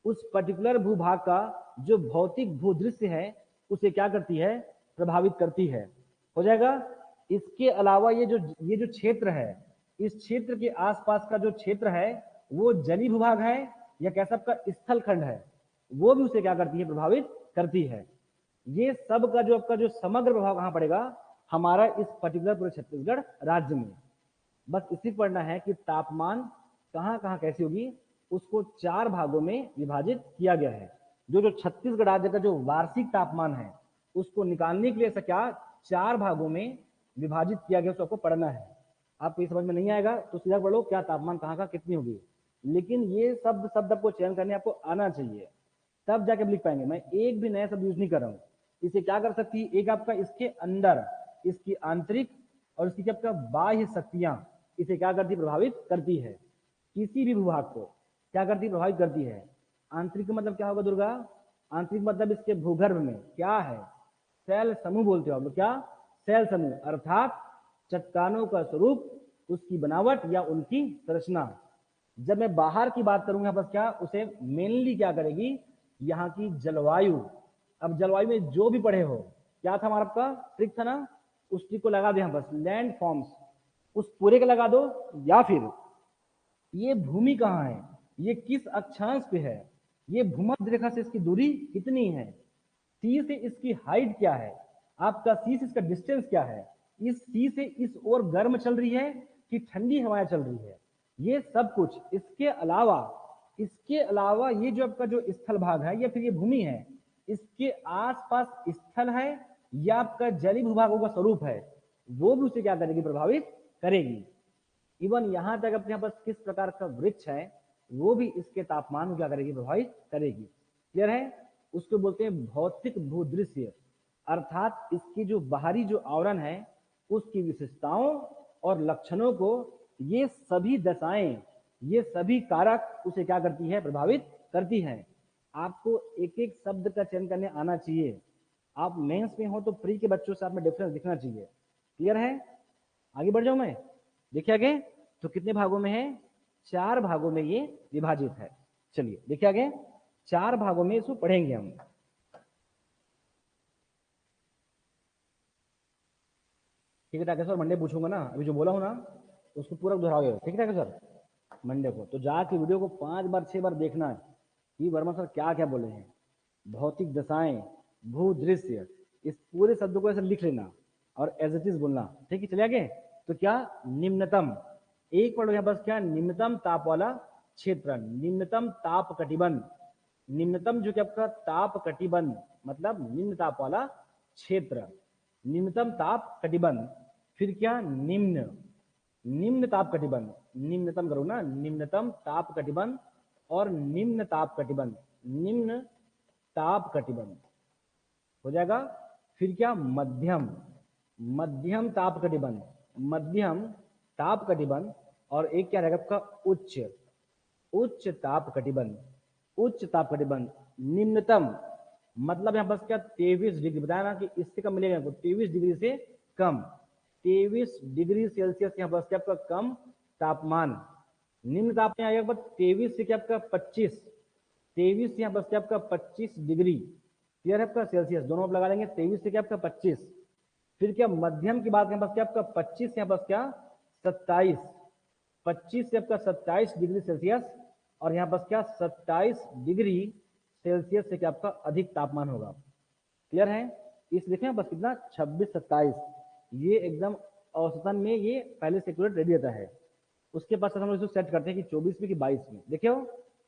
उस पर्टिकुलर भूभाग का जो भौतिक भूदृश्य है उसे क्या करती है, प्रभावित करती है। हो जाएगा। इसके अलावा ये जो क्षेत्र है, इस क्षेत्र के आसपास का जो क्षेत्र है वो जली भूभाग है या कैसा आपका स्थल खंड है, वो भी उसे क्या करती है, प्रभावित करती है। ये सब का जो आपका जो समग्र प्रभाव कहां पड़ेगा, हमारा इस पर्टिकुलर पूरे छत्तीसगढ़ राज्य में। बस इसी पढ़ना है कि तापमान कहां कहां कैसी होगी, उसको 4 भागों में विभाजित किया गया है। जो छत्तीसगढ़ राज्य का जो वार्षिक तापमान है उसको निकालने के लिए ऐसा क्या 4 भागों में विभाजित किया गया, उसको आपको पढ़ना है। आपको ये समझ में नहीं आएगा तो सीधा पढ़ लो क्या तापमान कहाँ का कितनी होगी, लेकिन ये शब्द आपको चयन करने आपको आना चाहिए, तब जाके लिख पाएंगे। मैं एक भी नया शब्द यूज नहीं कर रहा हूँ। इसे क्या कर सकती, एक आपका इसके अंदर इसकी आंतरिक और इसकी क्या आपका बाह्य शक्तियां, इसे क्या करती, प्रभावित करती है। किसी भी भूभाग को क्या करती, प्रभावित करती है। आंतरिक मतलब क्या होगा दुर्गा, आंतरिक मतलब इसके भूगर्भ में क्या है, शैल समूह बोलते हो आप लोग, क्या, शैल समूह, अर्थात चट्टानों का स्वरूप, उसकी बनावट या उनकी संरचना। जब मैं बाहर की बात करूंगा बस क्या, उसे मेनली क्या करेगी, यहाँ की जलवायु। अब जलवायु में जो भी पढ़े हो, क्या था हमारा आपका ट्रिक था ना, उस ट्रिक को लगा दे, बस लैंड फॉर्म्स उस पूरे का लगा दो, या फिर ये भूमि कहाँ है, ये किस अक्षांश पे है, ये भूमध्य रेखा से इसकी दूरी कितनी है, सी से इसकी हाइट क्या है, आपका सी से इसका डिस्टेंस क्या है, इस सी से इस ओर गर्म चल रही है कि ठंडी हवाएं चल रही है, ये सब कुछ। इसके अलावा ये जो आपका जो स्थल भाग है या फिर ये भूमि है, इसके आसपास स्थल है या आपका जलीय भूभागों का स्वरूप है, वो भी उसे क्या करेगी, प्रभावित करेगी। इवन यहां तक अपने पास किस प्रकार का वृक्ष है, वो भी इसके तापमान को क्या करेगी, प्रभावित करेगी। क्लियर है। उसको बोलते हैं भौतिक भूदृश्य, अर्थात इसकी जो बाहरी जो आवरण है उसकी विशेषताओं और लक्षणों को ये सभी दशाएं, ये सभी कारक उसे क्या करती है, प्रभावित करती है। आपको एक एक शब्द का चयन करने आना चाहिए। आप मेंस में हो तो प्री के बच्चों से आप में डिफरेंस दिखना चाहिए। क्लियर है। आगे बढ़ जाऊं मैं, देखिए आगे, तो कितने भागों में है, 4 भागों में ये विभाजित है। चलिए देखिए आगे, 4 भागों में इसको पढ़ेंगे हम। ठीक है सर, मंडे पूछूंगा ना, अभी जो बोला हूं ना उसको पूरा दोहराओगे, ठीक है सर, मंडे को। तो जाके वीडियो को 5 बार 6 बार देखना है कि वर्मा सर क्या क्या बोले हैं। भौतिक दशाएं, भूदृश्य, इस पूरे शब्द को ऐसे लिख लेना और एज इट इज बोलना, ठीक है। चलिए आगे, तो क्या, निम्नतम, एक पढ़ो यहाँ बस, क्या, निम्नतम ताप वाला क्षेत्र, निम्नतम ताप कटिबंध। निम्नतम जो कि आपका ताप कटिबंध मतलब निम्न ताप वाला क्षेत्र, निम्नतम ताप कटिबंध। फिर क्या, निम्न, निम्न ताप कटिबंध, निम्नतम करो ना, निम्नतम ताप कटिबंध और निम्न ताप कटिबंध, निम्न ताप कटिबंध हो जाएगा। फिर क्या, मध्यम, मध्यम ताप कटिबंध, मध्यम ताप कटिबंध। और एक क्या रहेगा आपका, उच्च, उच्च ताप कटिबंध, उच्च ताप कटिबंध। निम्नतम मतलब यहां बस क्या, 23 डिग्री, बताया ना कि इससे कम मिलेगा, 23 डिग्री से कम, 23 डिग्री सेल्सियस यहाँ बस क्या आपका कम तापमान। निम्न ताप में आएगा 23 से क्या आपका 25, 23 यहाँ बस क्या आपका 25 डिग्री, क्लियर है आपका, सेल्सियस दोनों आप लगा लेंगे, 23 से क्या आपका 25। फिर क्या, मध्यम की बात करें बस क्या आपका 25 यहाँ बस क्या 27, 25 से आपका 27 डिग्री सेल्सियस, और यहाँ बस क्या 27 डिग्री सेल्सियस से क्या आपका अधिक तापमान होगा। क्लियर है। इस लिखे बस कितना, 26 27, ये एकदम औसतन में ये पहले से एक्यूरेट रेडी रहता है। उसके बाद हम लोग इसको सेट करते हैं कि 24 में कि 22 में, देखियो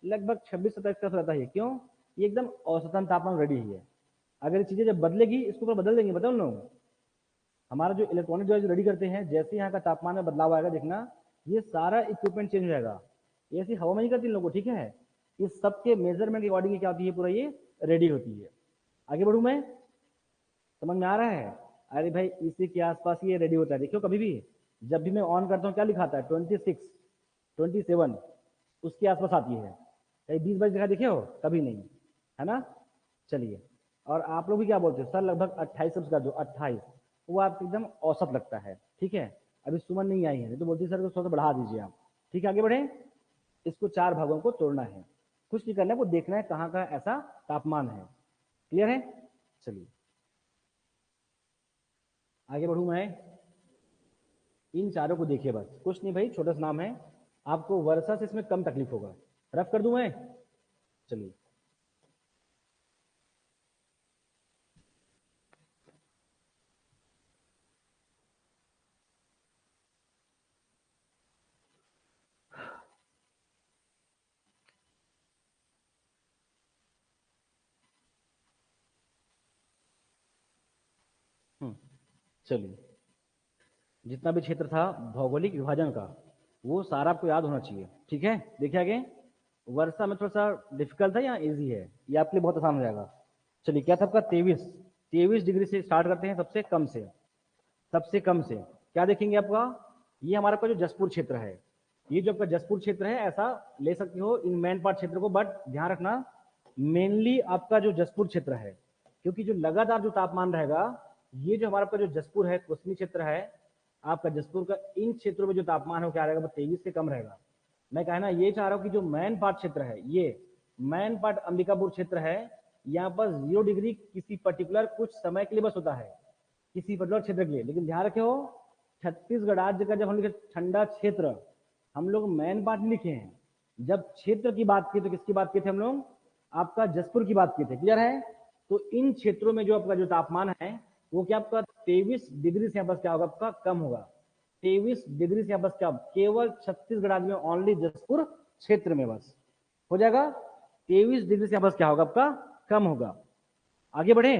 लगभग 26 27 का रहता है। क्यों, ये एकदम औसतन तापमान रेडी है। अगर ये चीजें जब बदलेगी इसको ऊपर बदल देंगे, बताओ लोग, हमारा जो इलेक्ट्रॉनिक डिवाइस रेडी करते हैं, जैसे यहाँ का तापमान में बदलाव आएगा देखना, ये सारा इक्विपमेंट चेंज हो जाएगा। ये ऐसी हवा में नहीं करती इन लोगों को, ठीक है। इस सबके मेजरमेंट के अकॉर्डिंग क्या होती है, पूरा ये रेडी होती है। आगे बढ़ू मैं, समझ में आ रहा है। अरे भाई इसी के आसपास ये रेडी होता है, देखियो कभी भी जब भी मैं ऑन करता हूँ क्या लिखाता है, 26 27 उसके आसपास आती है, कहीं 20 22 दिखा देखे हो, कभी नहीं, है ना। चलिए, और आप लोग भी क्या बोलते हो सर, लगभग 28 का जो 28 वो आपको एकदम औसत लगता है, ठीक है। अभी सुमन नहीं आई है, नहीं तो बोलती सर को 100 से बढ़ा दीजिए आप, ठीक है। आगे बढ़े, इसको 4 भागों को तोड़ना है, कुछ नहीं करना है, वो देखना है कहाँ का ऐसा तापमान है। क्लियर है। चलिए आगे बढ़ू मैं, इन चारों को देखिए बस, कुछ नहीं भाई, छोटा सा नाम है, आपको वर्षा से इसमें कम तकलीफ होगा। रफ कर दूं मैं, चलिए चलिए, जितना भी क्षेत्र था भौगोलिक विभाजन का, वो सारा आपको याद होना चाहिए, ठीक है। देखिए आगे, वर्षा में थोड़ा सा डिफिकल्ट है या इजी है, ये आपके लिए बहुत आसान हो जाएगा। चलिए क्या था आपका, 23 डिग्री से स्टार्ट करते हैं, सबसे कम से, सबसे कम से क्या देखेंगे आपका, ये हमारा का जो जसपुर क्षेत्र है, ये जो आपका जसपुर क्षेत्र है, ऐसा ले सकते हो इन मेन पार्ट क्षेत्र को, बट ध्यान रखना मेनली आपका जो जसपुर क्षेत्र है, क्योंकि जो लगातार जो तापमान रहेगा, ये जो हमारा जो जसपुर है, कोसमी क्षेत्र है आपका जसपुर का, इन क्षेत्रों में जो तापमान है क्या रहेगा, 23 से कम रहेगा। मैं कहना ये चाह रहा हूँ कि जो मैन पार्ट क्षेत्र है, ये मैन पार्ट अंबिकापुर क्षेत्र है, यहाँ पर 0 डिग्री किसी पर्टिकुलर कुछ समय के लिए बस होता है, किसी पर्टिकुलर क्षेत्र के लिए। लेकिन ध्यान रखे हो, छत्तीसगढ़ राज्य का जब हम लिखे ठंडा क्षेत्र, हम लोग मैन पार्ट लिखे हैं, जब क्षेत्र की बात की तो किसकी बात की थे हम लोग, आपका जसपुर की बात की थे। क्लियर है? तो इन क्षेत्रों में जो आपका जो तापमान है वो क्या आपका 23 डिग्री से बस क्या होगा, आपका कम होगा। 23 डिग्री से बस क्या, केवल छत्तीसगढ़ राज्य में ओनली जसपुर क्षेत्र में बस हो जाएगा, 23 डिग्री से बस क्या होगा, आपका कम होगा। आगे बढ़े,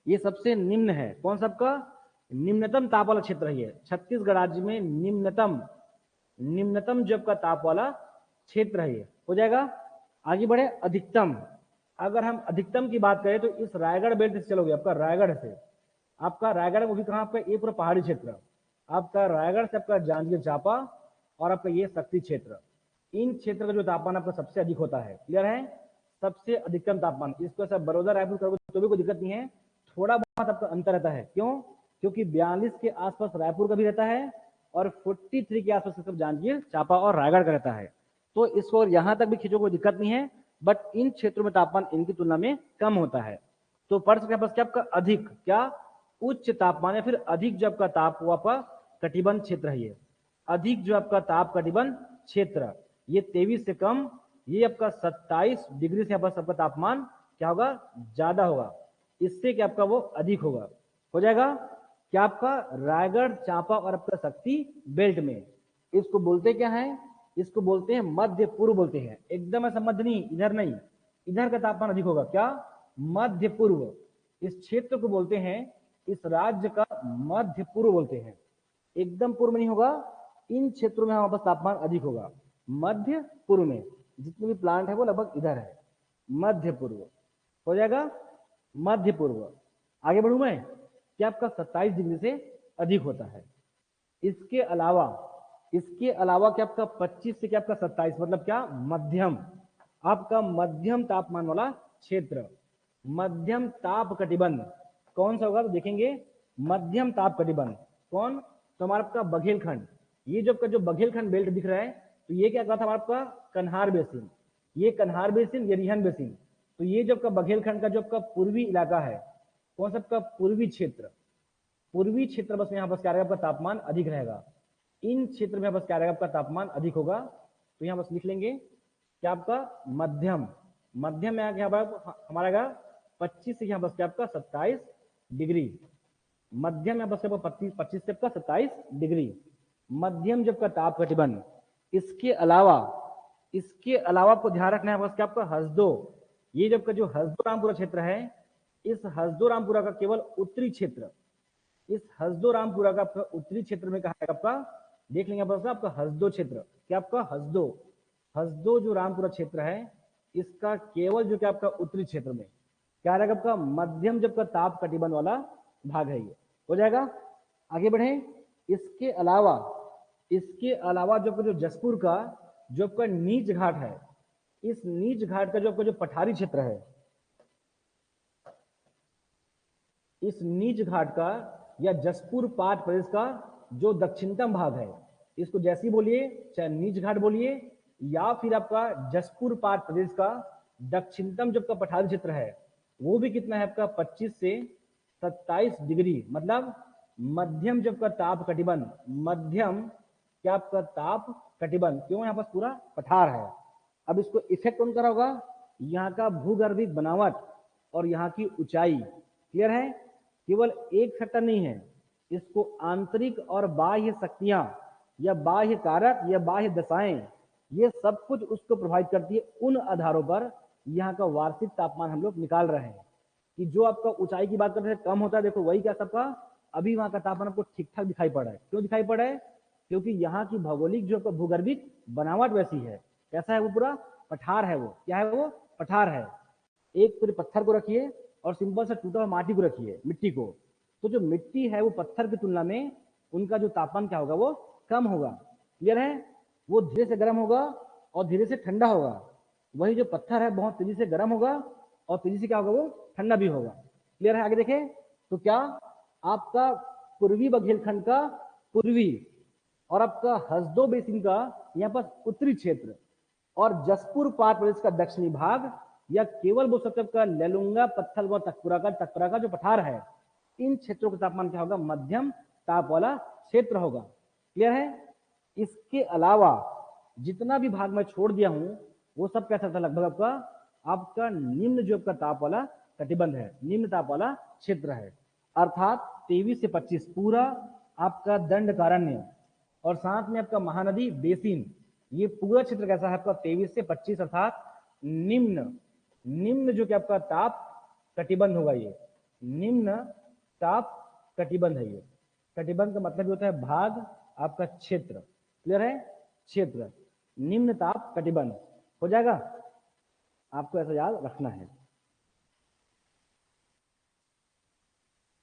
ये सबसे निम्न है, कौन सा आपका निम्नतम ताप वाला क्षेत्र है, छत्तीसगढ़ राज्य में निम्नतम जो आपका ताप वाला क्षेत्र है, ये हो जाएगा। आगे बढ़े, अधिकतम, अगर हम अधिकतम की बात करें तो इस रायगढ़ बेल्ट से चलोगे, आपका रायगढ़ से, आपका रायगढ़ वो भी कहाँ, आपका ये पूरा पहाड़ी क्षेत्र, आपका रायगढ़ से आपका जांजगीर चांपा और आपका ये शक्ति क्षेत्र, इन क्षेत्र का जो तापमान आपका सबसे अधिक होता है। क्लियर है? सबसे अधिकतम तापमान, इसको सब बड़ौदा रायपुर करोगे तो भी कोई दिक्कत नहीं है, थोड़ा बहुत आपका अंतर रहता है। क्यों? क्योंकि 42 के आसपास रायपुर का भी रहता है और 43 के आसपास सिर्फ जांजगीर चांपा और रायगढ़ का रहता है। तो इसको यहां तक भी खींचो, कोई दिक्कत नहीं है, बट इन क्षेत्रों में तापमान इनकी तुलना में कम होता है। तो पढ़ सकते हैं क्या आपका अधिक, क्या उच्च तापमान या फिर अधिक जो आपका ताप हुआ आपका कटिबंध क्षेत्र है, ये अधिक जो आपका ताप कटिबंध क्षेत्र, ये 23 से कम, ये आपका 27 डिग्री से आपका तापमान क्या होगा, ज्यादा होगा, इससे क्या आपका वो अधिक होगा, हो जाएगा। क्या आपका रायगढ़ चांपा और आपका शक्ति बेल्ट में, इसको बोलते क्या है, इसको बोलते हैं मध्य पूर्व बोलते हैं, एकदम ऐसा मध्य नहीं, इधर नहीं, इधर का तापमान अधिक होगा, क्या मध्य पूर्व, इस क्षेत्र को बोलते हैं, इस राज्य का मध्य पूर्व बोलते हैं, एकदम पूर्व नहीं होगा, इन क्षेत्रों में हमारे पास तापमान अधिक होगा, मध्य पूर्व में जितने भी प्लांट है वो लगभग इधर है, मध्य पूर्व हो जाएगा, मध्य पूर्व। आगे बढ़ू मैं, क्या आपका 27 डिग्री से अधिक होता है। इसके अलावा क्या आपका 25 से क्या आपका 27, मतलब क्या मध्यम, आपका मध्यम तापमान वाला क्षेत्र, मध्यम ताप कटिबंध कौन सा होगा, तो देखेंगे मध्यम ताप कटिबंध कौन, तो हमारा आपका बघेलखंड, ये जो आपका जो बघेलखंड बेल्ट दिख रहा है, तो ये क्या था आपका कन्हार बेसिन, ये कन्हार बेसिन, ये रिहन बेसिन, तो ये जो आपका बघेलखंड का जो आपका पूर्वी इलाका है, कौन सा आपका पूर्वी क्षेत्र बस यहाँ बस क्या रहेगा, आपका तापमान अधिक रहेगा, इन क्षेत्र में बस क्या रहेगा, आपका तापमान अधिक होगा। तो यहाँ बस लिख लेंगे क्या आपका मध्यम में आ गया हमारा 25 से यहाँ बस क्या आपका 27 डिग्री, मध्यम में बस 25 से आपका 27 डिग्री, मध्यम जब का ताप कटिबंध। इसके अलावा आपको ध्यान रखना है बस क्या आपका हसदो, ये जब का जो हसदो रामपुरा क्षेत्र है, इस हसदो रामपुरा का केवल उत्तरी क्षेत्र, इस हसदो रामपुरा का आपका उत्तरी क्षेत्र में कहा है आपका, देख लेंगे आपका हसदो क्षेत्र, क्या आपका हसदो जो रामपुरा क्षेत्र है, इसका केवल जो क्या आपका उत्तरी क्षेत्र में क्या रहेगा, आपका मध्यम जब का ताप कटिबंध वाला भाग है, ये हो जाएगा। आगे बढ़े, इसके अलावा जो जसपुर का जो आपका नीच घाट है, इस नीच घाट का जो आपका जो पठारी क्षेत्र है, इस नीच घाट का या जसपुर पाट प्रदेश का जो दक्षिणतम भाग है, इसको जैसी बोलिए, चाहे नीच घाट बोलिए या फिर आपका जसपुर पाट प्रदेश का दक्षिणतम जो आपका पठारी क्षेत्र है, वो भी कितना है आपका 25 से 27 डिग्री, मतलब मध्यम जब का ताप कटिबंध, मध्यम क्या आपका ताप कटिबंध, क्यों यहाँ पर पूरा पठार है। अब इसको इफेक्ट कौन करा होगा, यहाँ का भूगर्भिक बनावट और यहाँ की ऊंचाई। क्लियर है? केवल एक फैक्टर नहीं है, इसको आंतरिक और बाह्य शक्तियां या बाह्य कारक या बाह्य दशाएं, ये सब कुछ उसको प्रभावित करती है। उन आधारों पर यहाँ का वार्षिक तापमान हम लोग निकाल रहे हैं कि जो आपका ऊंचाई की बात करते हैं कम होता है, देखो वही क्या सबका अभी वहां का तापमान आपको ठीक ठाक दिखाई पड़ रहा है। क्यों दिखाई पड़ रहा है? क्योंकि यहाँ की भौगोलिक जो भूगर्भिक बनावट वैसी है। कैसा है वो? पूरा पठार है वो। क्या है वो? पठार है। एक पूरे पत्थर को रखिए और सिंपल सा टूटा हुआ माटी को रखिए, मिट्टी को, तो जो मिट्टी है वो पत्थर की तुलना में उनका जो तापमान क्या होगा, वो कम होगा। क्लियर है? वो धीरे से गर्म होगा और धीरे से ठंडा होगा। वही जो पत्थर है बहुत तेजी से गर्म होगा और तेजी से क्या होगा, वो ठंडा भी होगा। क्लियर है? आगे देखें तो क्या आपका पूर्वी बघेलखंड का पूर्वी और आपका हसदो बेसिन का यहाँ पर उत्तरी क्षेत्र और जसपुर पार प्रदेश का दक्षिणी भाग या केवल वो सब का लेलुंगा पत्थल व टकपुरा का जो पठार है, इन क्षेत्रों का तापमान क्या होगा, मध्यम ताप वाला क्षेत्र होगा। क्लियर है? इसके अलावा जितना भी भाग मैं छोड़ दिया हूं वो सब कैसा था, लगभग आपका निम्न जो आपका ताप वाला कटिबंध है, निम्न ताप वाला क्षेत्र है। अर्थात 23 से 25 पूरा आपका दंडकारण्य और साथ में आपका महानदी बेसिन, ये पूरा क्षेत्र कैसा है आपका 23 से 25 अर्थात निम्न निम्न जो कि आपका ताप कटिबंध होगा। ये निम्न ताप कटिबंध है। ये कटिबंध का मतलब होता है भाग आपका क्षेत्र। क्लियर है? क्षेत्र निम्न ताप कटिबंध हो जाएगा, आपको ऐसा याद रखना है।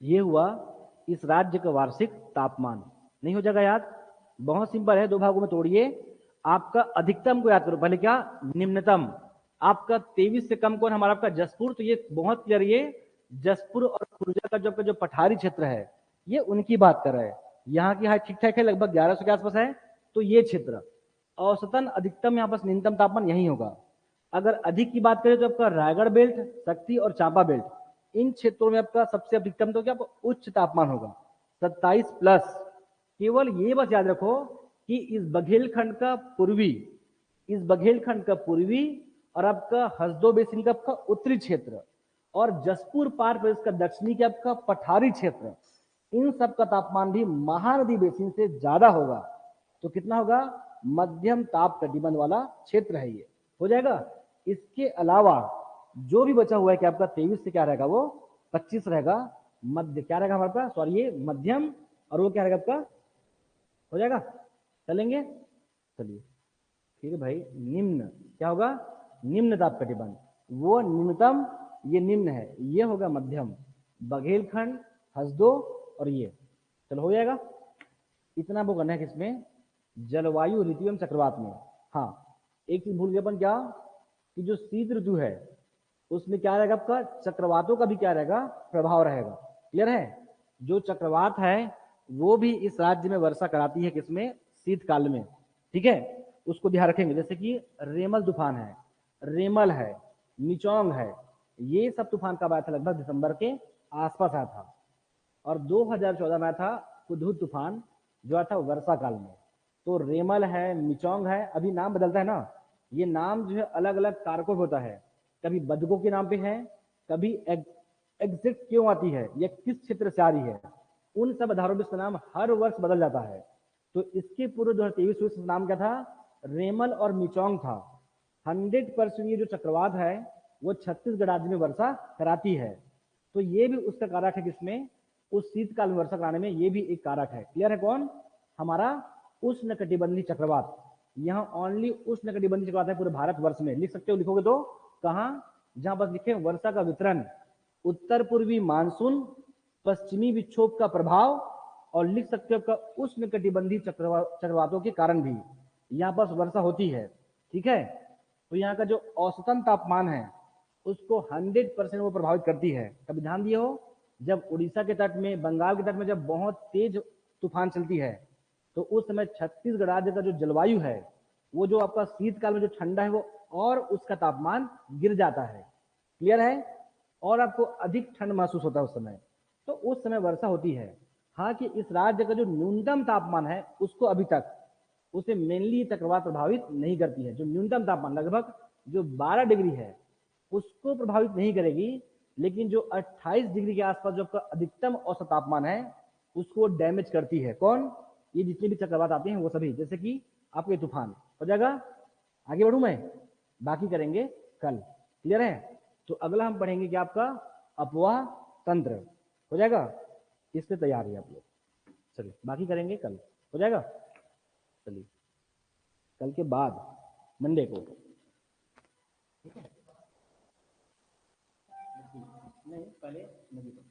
ये हुआ इस राज्य का वार्षिक तापमान। नहीं हो जाएगा याद? बहुत सिंपल है, दो भागों में तोड़िए। आपका अधिकतम को याद करो पहले, क्या निम्नतम। आपका 23 से कम कौन, हमारा आपका जसपुर, तो ये बहुत क्लियर, ये जसपुर और खुर्जा का जो पठारी क्षेत्र है ये उनकी बात कर रहा है। यहाँ की हाइट ठीक ठाक है, लगभग 1100 के आसपास है, तो ये क्षेत्र औसतन अधिकतम यहाँ पर न्यूनतम तापमान यही होगा। अगर अधिक की बात करें तो आपका रायगढ़ बेल्ट, शक्ति और चांपा बेल्ट, इन क्षेत्रों में आपका सबसे अधिकतम तो क्या उच्च तापमान होगा 27 प्लस। केवल ये बस याद रखो कि इस बघेलखंड का पूर्वी और आपका हसदो बेसिन का आपका उत्तरी क्षेत्र और जसपुर पार प्रदेश का दक्षिणी के आपका पठारी क्षेत्र, इन सब का तापमान भी महानदी बेसिन से ज्यादा होगा। तो कितना होगा, मध्यम ताप कटिबंध वाला क्षेत्र है ये। हो जाएगा? इसके अलावा जो भी बचा हुआ है कि आपका 23 से क्या रहेगा, वो 25 रहेगा, मध्य क्या रहेगा हमारे पास, सॉरी ये मध्यम, और वो क्या रहेगा आपका, हो जाएगा? चलेंगे, चलिए ठीक है भाई। निम्न क्या होगा, निम्न ताप कटिबंध, वो निम्नतम, ये निम्न है, ये होगा मध्यम, बघेलखंड, हसदो और ये। चलो हो जाएगा। इतना वो करना है किसमें, जलवायु ऋतु एवं चक्रवात में। हाँ एक चीज भूल गए अपन, क्या कि जो शीत ऋतु है उसमें क्या रहेगा आपका, चक्रवातों का भी क्या रहेगा, प्रभाव रहेगा। क्लियर है? जो चक्रवात है वो भी इस राज्य में वर्षा कराती है, किसमें, शीतकाल में। ठीक है, उसको ध्यान रखेंगे। जैसे कि रेमल तूफान है, रेमल है, निचोंग है, ये सब तूफान कब आया था, लगभग दिसंबर के आसपास आया था। और 2014 में आया था हुदहुद तूफान, जो आया था वर्षा काल में। तो रेमल है, निचोंग है, अभी नाम बदलता है ना, ये नाम जो है अलग अलग कारकों पे होता है। कभी बदगों के नाम पे है, कभी एग्जिट क्यों आती है, ये किस क्षेत्र से आ रही है, उन सब आधारों पर इसका नाम हर वर्ष बदल जाता है। तो इसके पूर्व 2023 नाम क्या था, रेमल और निचोंग था। 100% ये जो चक्रवात है वो छत्तीसगढ़ राज्य में वर्षा कराती है। तो ये भी उसका कारक है, किसमें, उस शीतकाल में वर्षा कराने में ये भी एक कारक है। क्लियर है? कौन, हमारा उष्णकटिबंधीय चक्रवात। यहाँ ओनली उष्णकटिबंधीय चक्रवात है पूरे भारत वर्ष में। लिख सकते हो, लिखोगे तो कहां, जहां बस लिखे वर्षा का वितरण, उत्तर पूर्वी मानसून, पश्चिमी विक्षोभ का प्रभाव, और लिख सकते हो आपका उष्णकटिबंधीय चक्रवातों के कारण भी यहाँ पर वर्षा होती है। ठीक है, तो यहाँ का जो औसतन तापमान है उसको 100% वो प्रभावित करती है। कभी ध्यान दिए हो, जब उड़ीसा के तट में, बंगाल के तट में जब बहुत तेज तूफान चलती है तो उस समय छत्तीसगढ़ राज्य का जो जलवायु है वो जो आपका शीतकाल में जो ठंडा है वो और उसका तापमान गिर जाता है। क्लियर है? और आपको अधिक ठंड महसूस होता है उस समय, तो उस समय वर्षा होती है। हाँ कि इस राज्य का जो न्यूनतम तापमान है उसको अभी तक उसे मेनली चक्रवात प्रभावित नहीं करती है। जो न्यूनतम तापमान लगभग जो 12 डिग्री है उसको प्रभावित नहीं करेगी, लेकिन जो 28 डिग्री के आसपास जो आपका अधिकतम औसत तापमान है उसको डैमेज करती है। कौन, ये जितने भी चक्रवात आते हैं वो सभी, जैसे कि आपके तूफान। हो जाएगा? आगे बढ़ू मैं, बाकी करेंगे कल। क्लियर है? तो अगला हम पढ़ेंगे कि आपका अपवाह तंत्र। हो जाएगा? इससे तैयार है आप लोग। चलिए बाकी करेंगे कल। हो जाएगा? चलिए कल के बाद मंडे को, ठीक है? नहीं पहले नदी पर